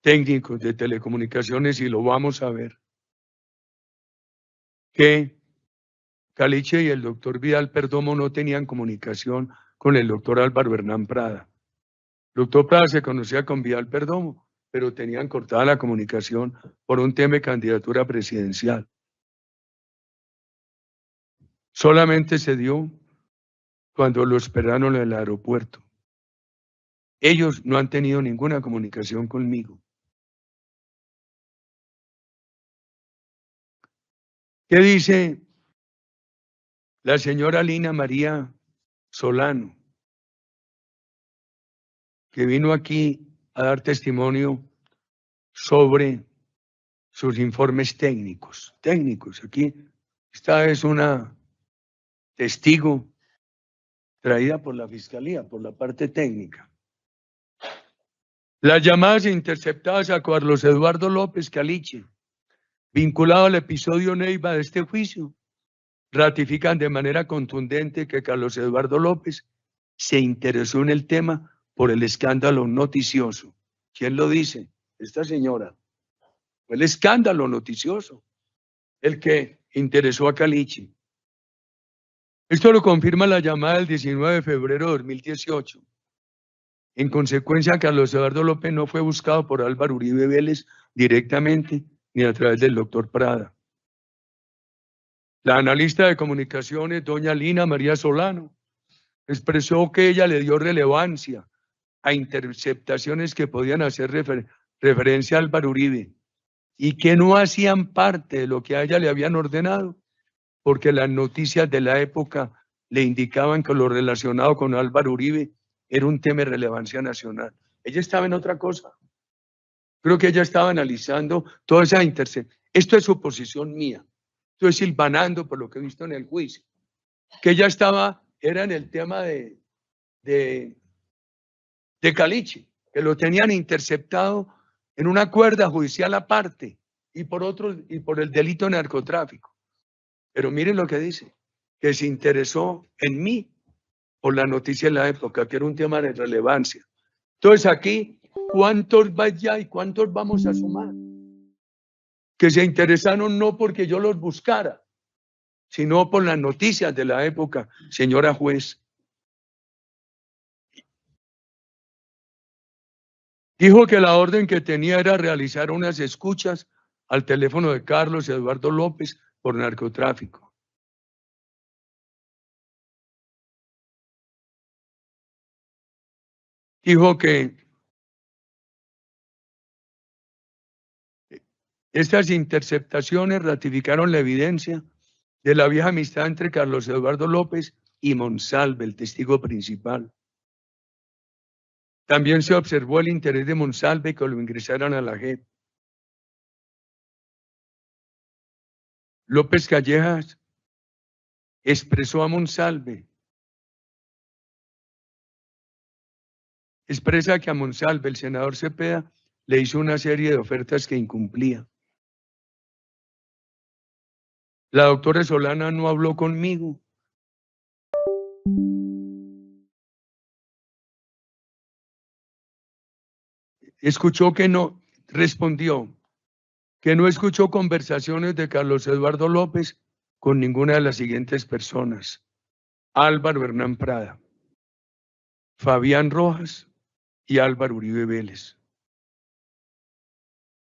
técnicos de telecomunicaciones y lo vamos a ver, que Caliche y el doctor Vidal Perdomo no tenían comunicación con el doctor Álvaro Hernán Prada. El doctor Prada se conocía con Vidal Perdomo, pero tenían cortada la comunicación por un tema de candidatura presidencial. Solamente se dio cuando lo esperaron en el aeropuerto. Ellos no han tenido ninguna comunicación conmigo. ¿Qué dice la señora Lina María Solano, que vino aquí a dar testimonio sobre sus informes técnicos? Aquí, esta es una testigo traída por la Fiscalía, por la parte técnica. Las llamadas interceptadas a Carlos Eduardo López Caliche, vinculado al episodio Neiva de este juicio, ratifican de manera contundente que Carlos Eduardo López se interesó en el tema por el escándalo noticioso. ¿Quién lo dice? Esta señora. Fue el escándalo noticioso el que interesó a Caliche. Esto lo confirma la llamada del 19 de febrero de 2018. En consecuencia, Carlos Eduardo López no fue buscado por Álvaro Uribe Vélez directamente ni a través del doctor Prada. La analista de comunicaciones, doña Lina María Solano, expresó que ella le dio relevancia a interceptaciones que podían hacer referencia a Álvaro Uribe y que no hacían parte de lo que a ella le habían ordenado, porque las noticias de la época le indicaban que lo relacionado con Álvaro Uribe era un tema de relevancia nacional. Ella estaba en otra cosa. Creo que ella estaba analizando toda esa intercepción. Esto es suposición mía. Estoy silvanando por lo que he visto en el juicio. Que ella era en el tema de Caliche, que lo tenían interceptado en una cuerda judicial aparte y por el delito de narcotráfico. Pero miren lo que dice, que se interesó en mí por la noticia de la época, que era un tema de relevancia. Entonces aquí, ¿cuántos vaya y cuántos vamos a sumar? Que se interesaron no porque yo los buscara, sino por las noticias de la época, señora juez. Dijo que la orden que tenía era realizar unas escuchas al teléfono de Carlos Eduardo López por narcotráfico. Dijo que estas interceptaciones ratificaron la evidencia de la vieja amistad entre Carlos Eduardo López y Monsalve, el testigo principal. También se observó el interés de Monsalve que lo ingresaran a la JEP. López Callejas expresó a Monsalve, expresa que a Monsalve el senador Cepeda le hizo una serie de ofertas que incumplía. La doctora Solana no habló conmigo. Escuchó que no, respondió que no escuchó conversaciones de Carlos Eduardo López con ninguna de las siguientes personas: Álvaro Hernán Prada, Fabián Rojas y Álvaro Uribe Vélez.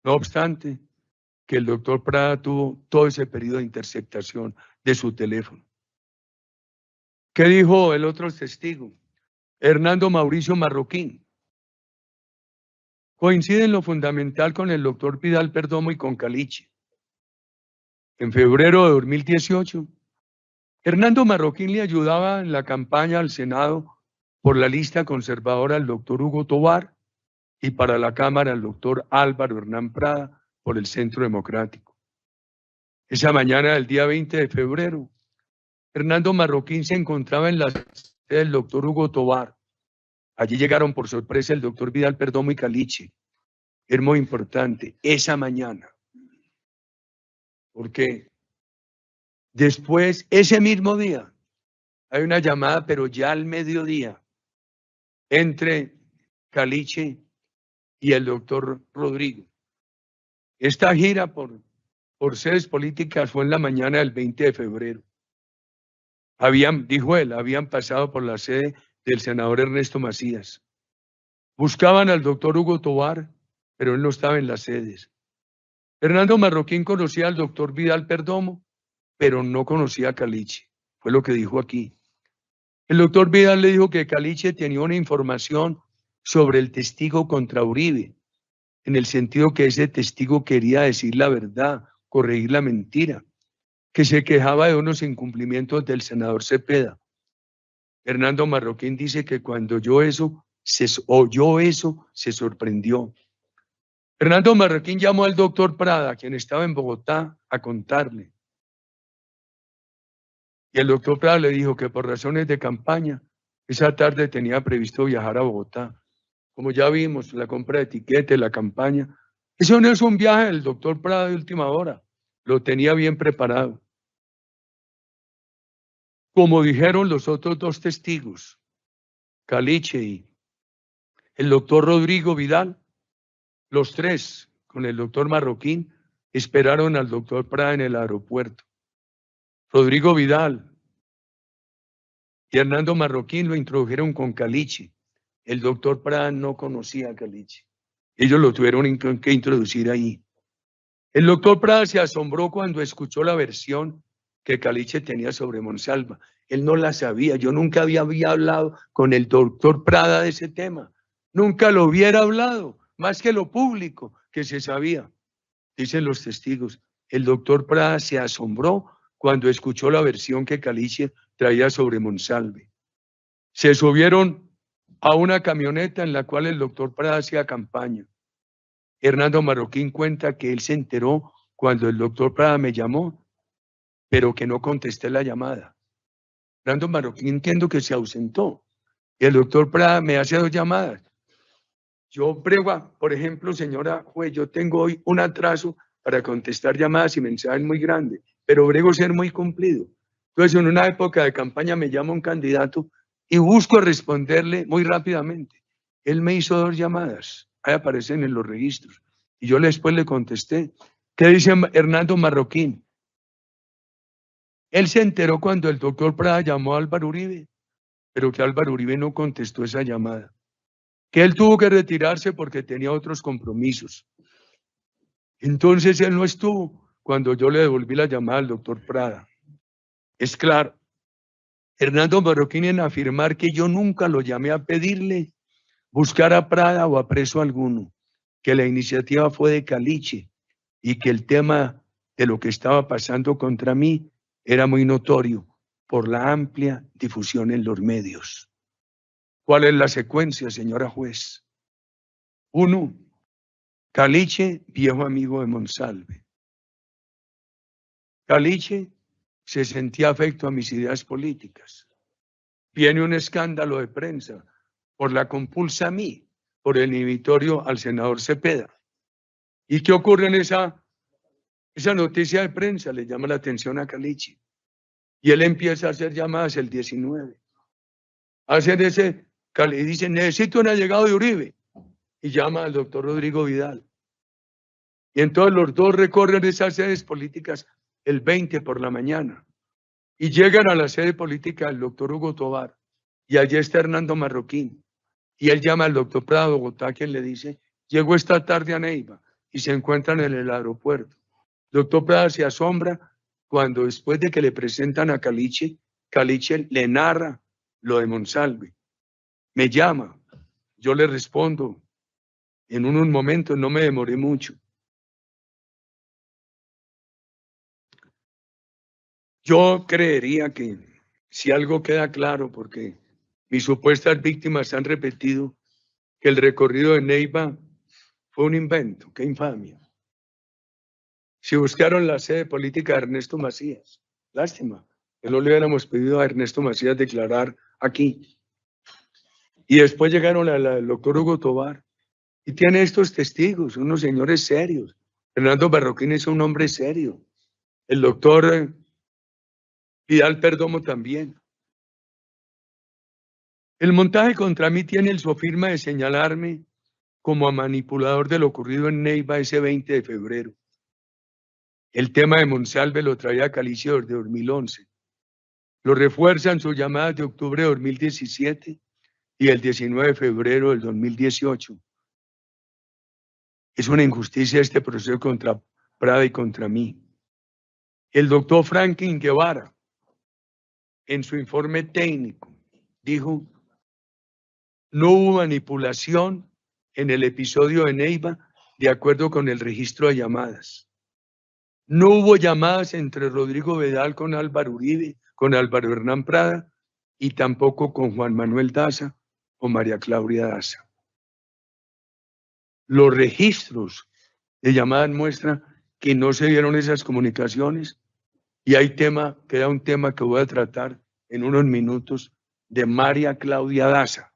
No obstante, que el doctor Prada tuvo todo ese periodo de interceptación de su teléfono. ¿Qué dijo el otro testigo? Hernando Mauricio Marroquín. Coincide en lo fundamental con el doctor Vidal Perdomo y con Caliche. En febrero de 2018, Hernando Marroquín le ayudaba en la campaña al Senado por la lista conservadora al doctor Hugo Tovar y para la Cámara al doctor Álvaro Hernán Prada por el Centro Democrático. Esa mañana del día 20 de febrero, Hernando Marroquín se encontraba en la sede del doctor Hugo Tovar Allí llegaron por sorpresa el doctor Vidal Perdomo y Caliche. Es muy importante, esa mañana. Porque después, ese mismo día, hay una llamada, pero ya al mediodía, entre Caliche y el doctor Rodrigo. Esta gira por sedes políticas fue en la mañana del 20 de febrero. Dijo él, habían pasado por la sede del senador Ernesto Macías. Buscaban al doctor Hugo Tovar, pero él no estaba en las sedes. Hernando Marroquín conocía al doctor Vidal Perdomo, pero no conocía a Caliche. Fue lo que dijo aquí. El doctor Vidal le dijo que Caliche tenía una información sobre el testigo contra Uribe, en el sentido que ese testigo quería decir la verdad, corregir la mentira, que se quejaba de unos incumplimientos del senador Cepeda. Hernando Marroquín dice que cuando oyó eso, se sorprendió. Hernando Marroquín llamó al doctor Prada, quien estaba en Bogotá, a contarle. Y el doctor Prada le dijo que por razones de campaña, esa tarde tenía previsto viajar a Bogotá. Como ya vimos, la compra de tiquetes, la campaña. Eso no es un viaje del doctor Prada de última hora. Lo tenía bien preparado. Como dijeron los otros dos testigos, Caliche y el doctor Rodrigo Vidal, los tres, con el doctor Marroquín, esperaron al doctor Prada en el aeropuerto. Rodrigo Vidal y Hernando Marroquín lo introdujeron con Caliche. El doctor Prada no conocía a Caliche. Ellos lo tuvieron que introducir ahí. El doctor Prada se asombró cuando escuchó la versión que Caliche tenía sobre Monsalva. Él no la sabía. Yo nunca había hablado con el doctor Prada de ese tema. Nunca lo hubiera hablado, más que lo público que se sabía. Dicen los testigos. El doctor Prada se asombró cuando escuchó la versión que Caliche traía sobre Monsalve. Se subieron a una camioneta en la cual el doctor Prada hacía campaña. Hernando Marroquín cuenta que él se enteró cuando el doctor Prada me llamó, pero que no contesté la llamada. Hernando Marroquín entiendo que se ausentó. Y el doctor Prada me hace 2 llamadas. Yo brego, por ejemplo, señora juez, yo tengo hoy un atraso para contestar llamadas y mensajes muy grandes, pero brego ser muy cumplido. Entonces, en una época de campaña me llama un candidato y busco responderle muy rápidamente. Él me hizo 2 llamadas, ahí aparecen en los registros, y yo después le contesté. ¿Qué dice Hernando Marroquín? Él se enteró cuando el doctor Prada llamó a Álvaro Uribe, pero que Álvaro Uribe no contestó esa llamada. Que él tuvo que retirarse porque tenía otros compromisos. Entonces él no estuvo cuando yo le devolví la llamada al doctor Prada. Es claro, Hernando Marroquín en afirmar que yo nunca lo llamé a pedirle buscar a Prada o a preso alguno, que la iniciativa fue de Caliche y que el tema de lo que estaba pasando contra mí era muy notorio por la amplia difusión en los medios. ¿Cuál es la secuencia, señora juez? 1. Caliche, viejo amigo de Monsalve. Caliche se sentía afecto a mis ideas políticas. Viene un escándalo de prensa por la compulsa a mí, por el inhibitorio al senador Cepeda. ¿Y qué ocurre en esa noticia de prensa? Le llama la atención a Caliche. Y él empieza a hacer llamadas el 19. Y dice, necesito un allegado de Uribe. Y llama al doctor Rodrigo Vidal. Y entonces los dos recorren esas sedes políticas el 20 por la mañana. Y llegan a la sede política del doctor Hugo Tovar. Y allí está Hernando Marroquín. Y él llama al doctor Prada de Bogotá, quien le dice, llegó esta tarde a Neiva. Y se encuentran en el aeropuerto. Doctor Prada se asombra cuando después de que le presentan a Caliche, Caliche le narra lo de Monsalve. Me llama, yo le respondo. En unos momentos, no me demoré mucho. Yo creería que si algo queda claro, porque mis supuestas víctimas han repetido que el recorrido de Neiva fue un invento, qué infamia. Si buscaron la sede política de Ernesto Macías, lástima que no le hubiéramos pedido a Ernesto Macías declarar aquí. Y después llegaron el doctor Hugo Tobar. Y tiene estos testigos, unos señores serios. Fernando Berroquín es un hombre serio. El doctor Vidal Perdomo también. El montaje contra mí tiene el sofisma de señalarme como a manipulador de lo ocurrido en Neiva ese 20 de febrero. El tema de Monsalve lo traía Calicio desde 2011. Lo refuerzan sus llamadas de octubre de 2017 y el 19 de febrero del 2018. Es una injusticia este proceso contra Prada y contra mí. El doctor Franklin Guevara, en su informe técnico, dijo: no hubo manipulación en el episodio de Neiva de acuerdo con el registro de llamadas. No hubo llamadas entre Rodrigo Vidal con Álvaro Uribe, con Álvaro Hernán Prada y tampoco con Juan Manuel Daza o María Claudia Daza. Los registros de llamadas muestran que no se dieron esas comunicaciones y queda un tema que voy a tratar en unos minutos de María Claudia Daza,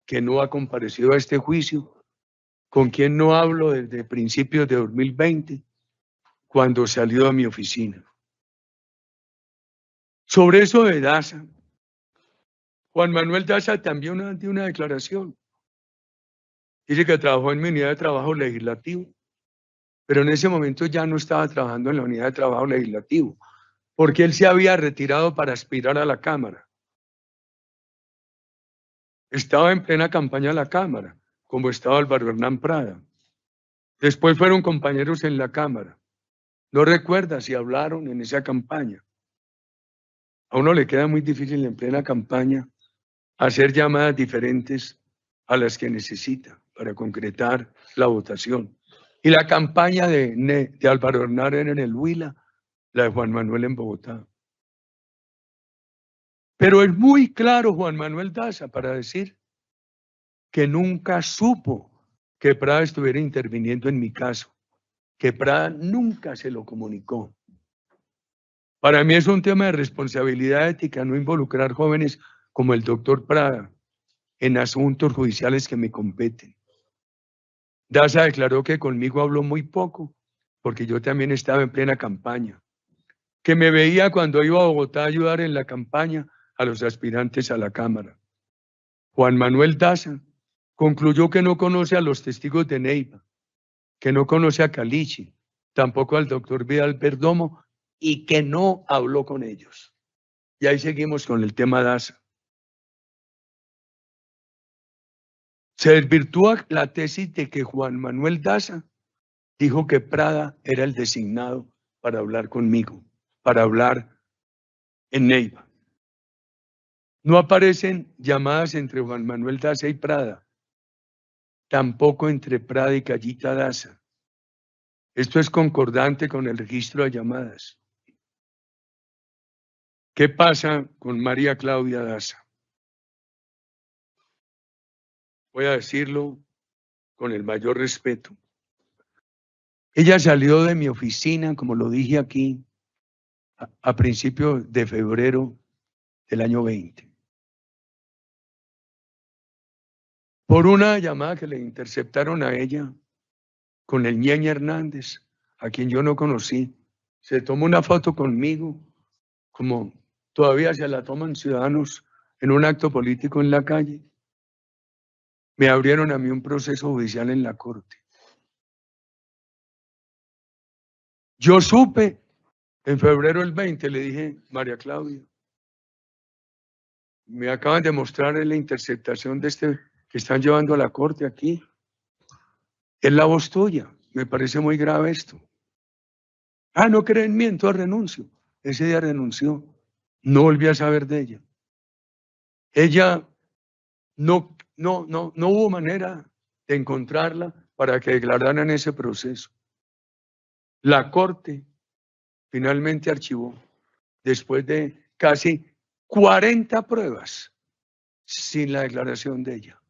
que no ha comparecido a este juicio, con quien no hablo desde principios de 2020, cuando salió a mi oficina. Sobre eso de Daza, Juan Manuel Daza también dio una declaración. Dice que trabajó en mi unidad de trabajo legislativo, pero en ese momento ya no estaba trabajando en la unidad de trabajo legislativo, porque él se había retirado para aspirar a la Cámara. Estaba en plena campaña a la Cámara, como estaba Álvaro Hernán Prada. Después fueron compañeros en la Cámara. No recuerda si hablaron en esa campaña. A uno le queda muy difícil en plena campaña hacer llamadas diferentes a las que necesita para concretar la votación. Y la campaña de Álvaro Hernán era en el Huila, la de Juan Manuel en Bogotá. Pero es muy claro Juan Manuel Daza para decir que nunca supo que Prada estuviera interviniendo en mi caso, que Prada nunca se lo comunicó. Para mí es un tema de responsabilidad ética no involucrar jóvenes como el doctor Prada en asuntos judiciales que me competen. Daza declaró que conmigo habló muy poco, porque yo también estaba en plena campaña, que me veía cuando iba a Bogotá a ayudar en la campaña a los aspirantes a la Cámara. Juan Manuel Daza concluyó que no conoce a los testigos de Neiva, que no conoce a Caliche, tampoco al doctor Vidal Perdomo, y que no habló con ellos. Y ahí seguimos con el tema Daza. Se desvirtúa la tesis de que Juan Manuel Daza dijo que Prada era el designado para hablar conmigo, para hablar en Neiva. No aparecen llamadas entre Juan Manuel Daza y Prada, tampoco entre Prada y Callita Daza. Esto es concordante con el registro de llamadas. ¿Qué pasa con María Claudia Daza? Voy a decirlo con el mayor respeto. Ella salió de mi oficina, como lo dije aquí, a principios de febrero del año 20. Por una llamada que le interceptaron a ella con el Ñeñe Hernández, a quien yo no conocí. Se tomó una foto conmigo, como todavía se la toman ciudadanos en un acto político en la calle. Me abrieron a mí un proceso judicial en la corte. Yo supe en febrero del 20, le dije: María Claudia, me acaban de mostrar en la interceptación de este que están llevando a la corte aquí. Es la voz tuya. Me parece muy grave esto. Ah, ¿no creen en mí? Entonces renuncio. Ese día renunció. No volví a saber de ella. Ella no hubo manera de encontrarla para que declararan ese proceso. La corte finalmente archivó, después de casi 40 pruebas, sin la declaración de ella.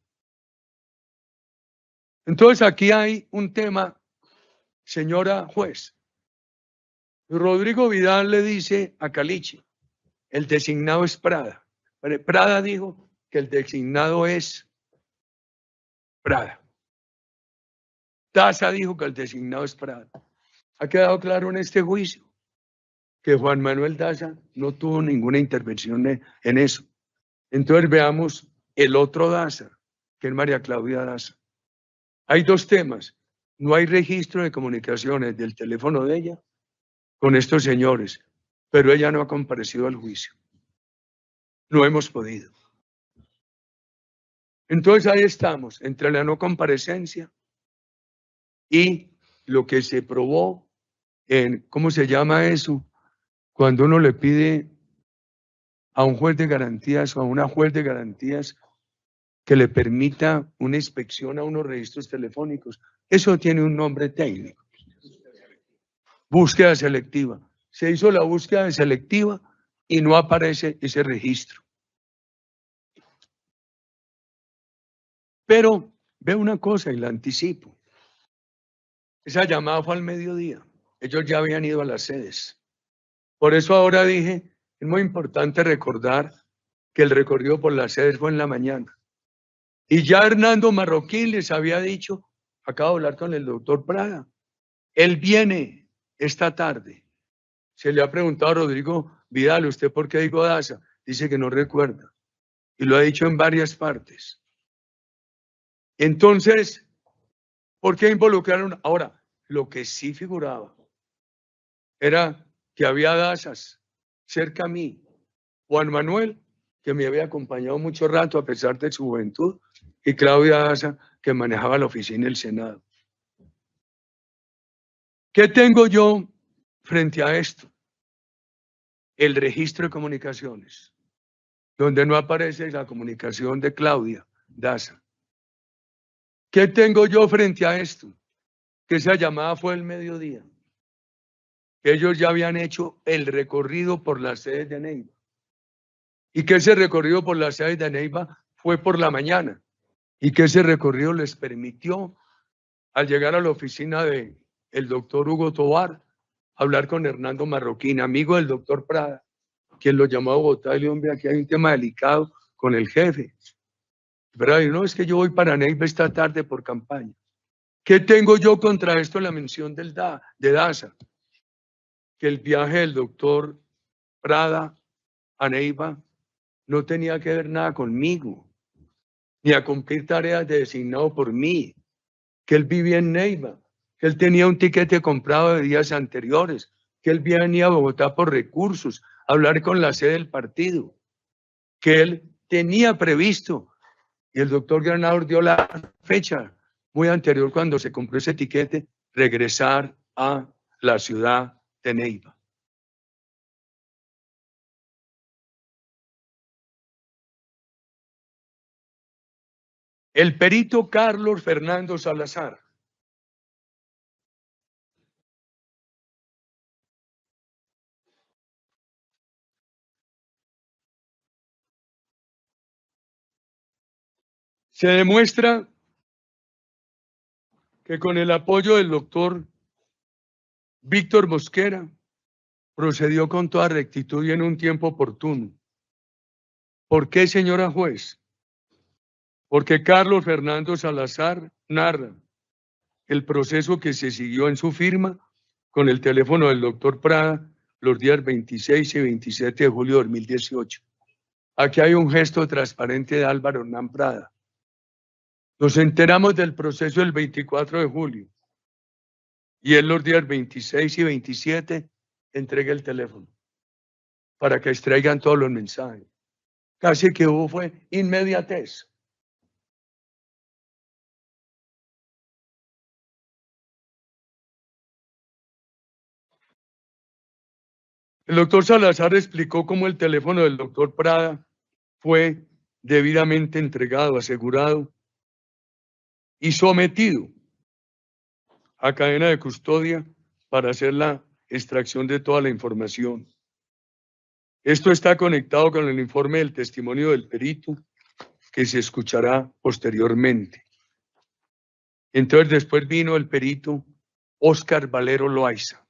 Entonces aquí hay un tema, señora juez. Rodrigo Vidal le dice a Caliche: el designado es Prada. Prada dijo que el designado es Prada. Daza dijo que el designado es Prada. Ha quedado claro en este juicio que Juan Manuel Daza no tuvo ninguna intervención en eso. Entonces veamos el otro Daza, que es María Claudia Daza. Hay dos temas. No hay registro de comunicaciones del teléfono de ella con estos señores, pero ella no ha comparecido al juicio. No hemos podido. Entonces ahí estamos, entre la no comparecencia y lo que se probó en, ¿cómo se llama eso? Cuando uno le pide a un juez de garantías o a una juez de garantías que le permita una inspección a unos registros telefónicos. Eso tiene un nombre técnico. Búsqueda selectiva. Se hizo la búsqueda selectiva y no aparece ese registro. Pero ve una cosa y la anticipo. Esa llamada fue al mediodía. Ellos ya habían ido a las sedes. Por eso ahora dije, es muy importante recordar que el recorrido por las sedes fue en la mañana. Y ya Hernando Marroquín les había dicho, acabo de hablar con el doctor Prada, él viene esta tarde. Se le ha preguntado a Rodrigo Vidal, ¿usted por qué dijo Daza? Dice que no recuerda. Y lo ha dicho en varias partes. Entonces, ¿por qué involucraron? Ahora, lo que sí figuraba era que había Dazas cerca a mí. Juan Manuel, que me había acompañado mucho rato a pesar de su juventud, y Claudia Daza, que manejaba la oficina del Senado. ¿Qué tengo yo frente a esto? El registro de comunicaciones, donde no aparece la comunicación de Claudia Daza. ¿Qué tengo yo frente a esto? Que esa llamada fue el mediodía. Ellos ya habían hecho el recorrido por las sedes de Neiva. Y que ese recorrido por las sedes de Neiva fue por la mañana. Y que ese recorrido les permitió, al llegar a la oficina del doctor Hugo Tovar, hablar con Hernando Marroquín, amigo del doctor Prada, quien lo llamó a Bogotá y le dijo, hombre, aquí hay un tema delicado con el jefe. Pero no, es que yo voy para Neiva esta tarde por campaña. ¿Qué tengo yo contra esto? La mención de Daza, que el viaje del doctor Prada a Neiva no tenía que ver nada conmigo, ni a cumplir tareas de designado por mí, que él vivía en Neiva, que él tenía un tiquete comprado de días anteriores, que él venía a Bogotá por recursos, a hablar con la sede del partido, que él tenía previsto, y el doctor Granados dio la fecha muy anterior cuando se compró ese tiquete, regresar a la ciudad de Neiva. El perito Carlos Fernando Salazar se demuestra que con el apoyo del doctor Víctor Mosquera procedió con toda rectitud y en un tiempo oportuno. ¿Por qué, señora juez? Porque Carlos Fernando Salazar narra el proceso que se siguió en su firma con el teléfono del doctor Prada los días 26 y 27 de julio de 2018. Aquí hay un gesto transparente de Álvaro Hernán Prada. Nos enteramos del proceso el 24 de julio y él los días 26 y 27 entrega el teléfono para que extraigan todos los mensajes. Casi que hubo fue inmediatez. El doctor Salazar explicó cómo el teléfono del doctor Prada fue debidamente entregado, asegurado y sometido a cadena de custodia para hacer la extracción de toda la información. Esto está conectado con el informe del testimonio del perito que se escuchará posteriormente. Entonces después vino el perito Óscar Valero Loaiza.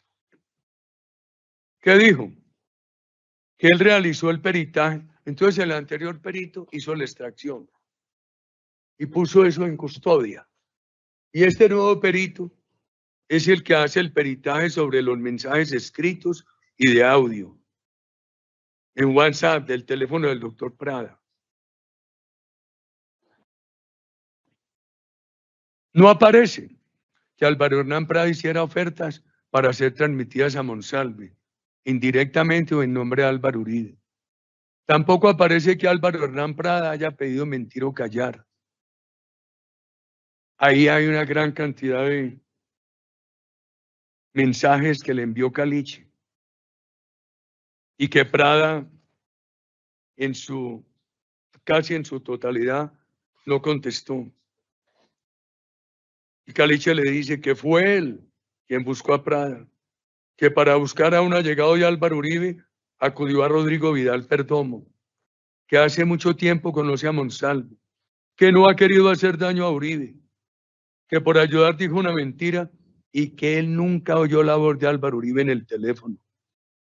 ¿Qué dijo? Que él realizó el peritaje Entonces el anterior perito hizo la extracción y puso eso en custodia. Y este nuevo perito es el que hace el peritaje sobre los mensajes escritos y de audio en WhatsApp del teléfono del doctor Prada. No aparece que Álvaro Hernán Prada hiciera ofertas para ser transmitidas a Monsalve, indirectamente o en nombre de Álvaro Uribe. Tampoco aparece que Álvaro Hernán Prada haya pedido mentir o callar. Ahí hay una gran cantidad de mensajes que le envió Caliche y que Prada casi en su totalidad no contestó. Y Caliche le dice que fue él quien buscó a Prada, que para buscar a un allegado de Álvaro Uribe acudió a Rodrigo Vidal Perdomo, que hace mucho tiempo conoce a Monsalve, que no ha querido hacer daño a Uribe, que por ayudar dijo una mentira y que él nunca oyó la voz de Álvaro Uribe en el teléfono,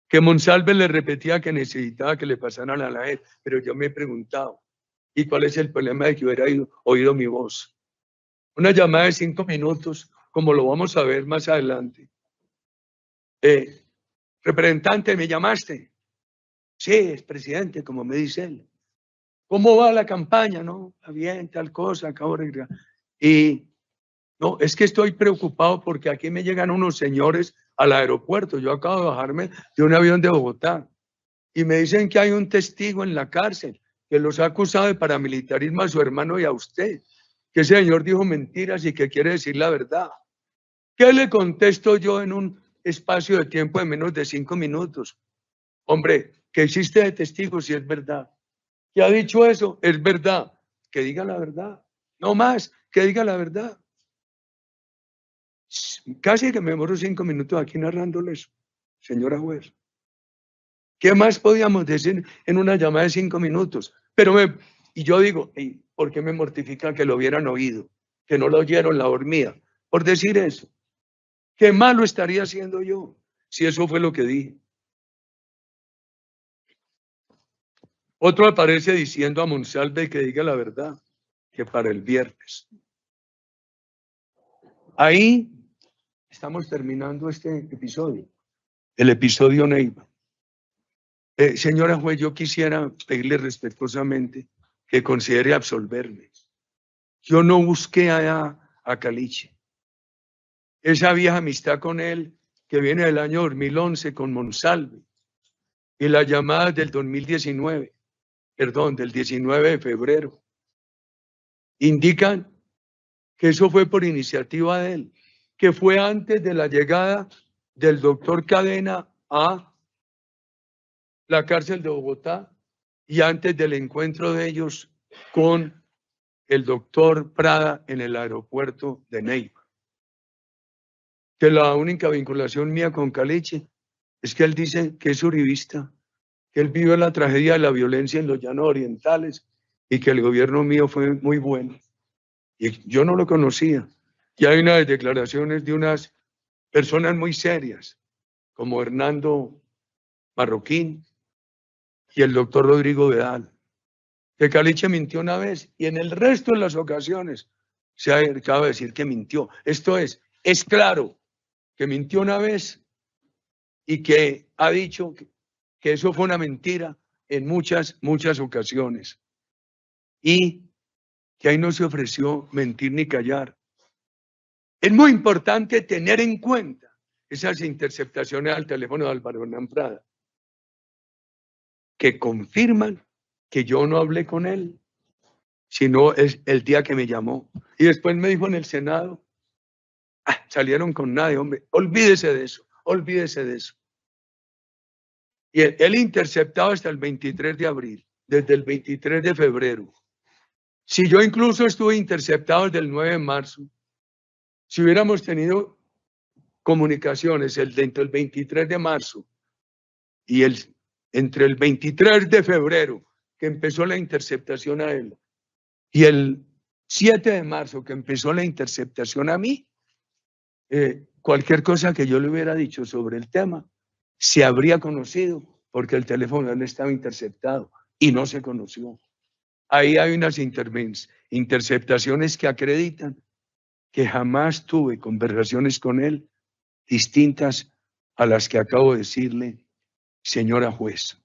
que Monsalve le repetía que necesitaba que le pasaran a la JEP, pero yo me he preguntado, ¿y cuál es el problema de que hubiera oído mi voz? Una llamada de 5 minutos, como lo vamos a ver más adelante. Representante, ¿me llamaste? Sí, es presidente, como me dice él. ¿Cómo va la campaña? No, está bien, tal cosa, acabo de regresar. Y no, es que estoy preocupado porque aquí me llegan unos señores al aeropuerto. Yo acabo de bajarme de un avión de Bogotá y me dicen que hay un testigo en la cárcel que los ha acusado de paramilitarismo a su hermano y a usted, que ese señor dijo mentiras y que quiere decir la verdad. ¿Qué le contesto yo en un espacio de tiempo de menos de 5 minutos? Hombre, que existe de testigo si es verdad. ¿Qué ha dicho eso? Es verdad. Que diga la verdad. No más, que diga la verdad. Casi que me demoro 5 minutos aquí narrándoles, señora juez. ¿Qué más podíamos decir en una llamada de 5 minutos? Y yo digo, ¿por qué me mortifica que lo hubieran oído? Que no lo oyeron la hormiga. Por decir eso. ¿Qué malo estaría haciendo yo si eso fue lo que dije? Otro aparece diciendo a Monsalve que diga la verdad, que para el viernes. Ahí estamos terminando este episodio, el episodio Neiva. Señora juez, yo quisiera pedirle respetuosamente que considere absolverme. Yo no busqué a Caliche. Esa vieja amistad con él que viene del año 2011 con Monsalve y las llamadas del 2019, perdón, del 19 de febrero, indican que eso fue por iniciativa de él, que fue antes de la llegada del doctor Cadena a la cárcel de Bogotá y antes del encuentro de ellos con el doctor Prada en el aeropuerto de Neiva. Que la única vinculación mía con Caliche es que él dice que es uribista, que él vivió la tragedia de la violencia en los llanos orientales y que el gobierno mío fue muy bueno. Y yo no lo conocía. Y hay unas declaraciones de unas personas muy serias, como Hernando Marroquín y el doctor Rodrigo Vidal, que Caliche mintió una vez y en el resto de las ocasiones se acaba de decir que mintió. Esto es claro que mintió una vez y que ha dicho que eso fue una mentira en muchas ocasiones. Y que ahí no se ofreció mentir ni callar. Es muy importante tener en cuenta esas interceptaciones al teléfono de Álvaro Hernán Prada, que confirman que yo no hablé con él, sino es el día que me llamó. Y después me dijo en el Senado, salieron con nadie, hombre, olvídese de eso, olvídese de eso. Y él interceptado hasta el 23 de abril, desde el 23 de febrero. Si yo incluso estuve interceptado desde el 9 de marzo, si hubiéramos tenido comunicaciones dentro del 23 de marzo y entre el 23 de febrero, que empezó la interceptación a él, y el 7 de marzo, que empezó la interceptación a mí, cualquier cosa que yo le hubiera dicho sobre el tema se habría conocido porque el teléfono no estaba interceptado. y no se conoció. Ahí hay unas interceptaciones que acreditan que jamás tuve conversaciones con él distintas a las que acabo de decirle, señora juez.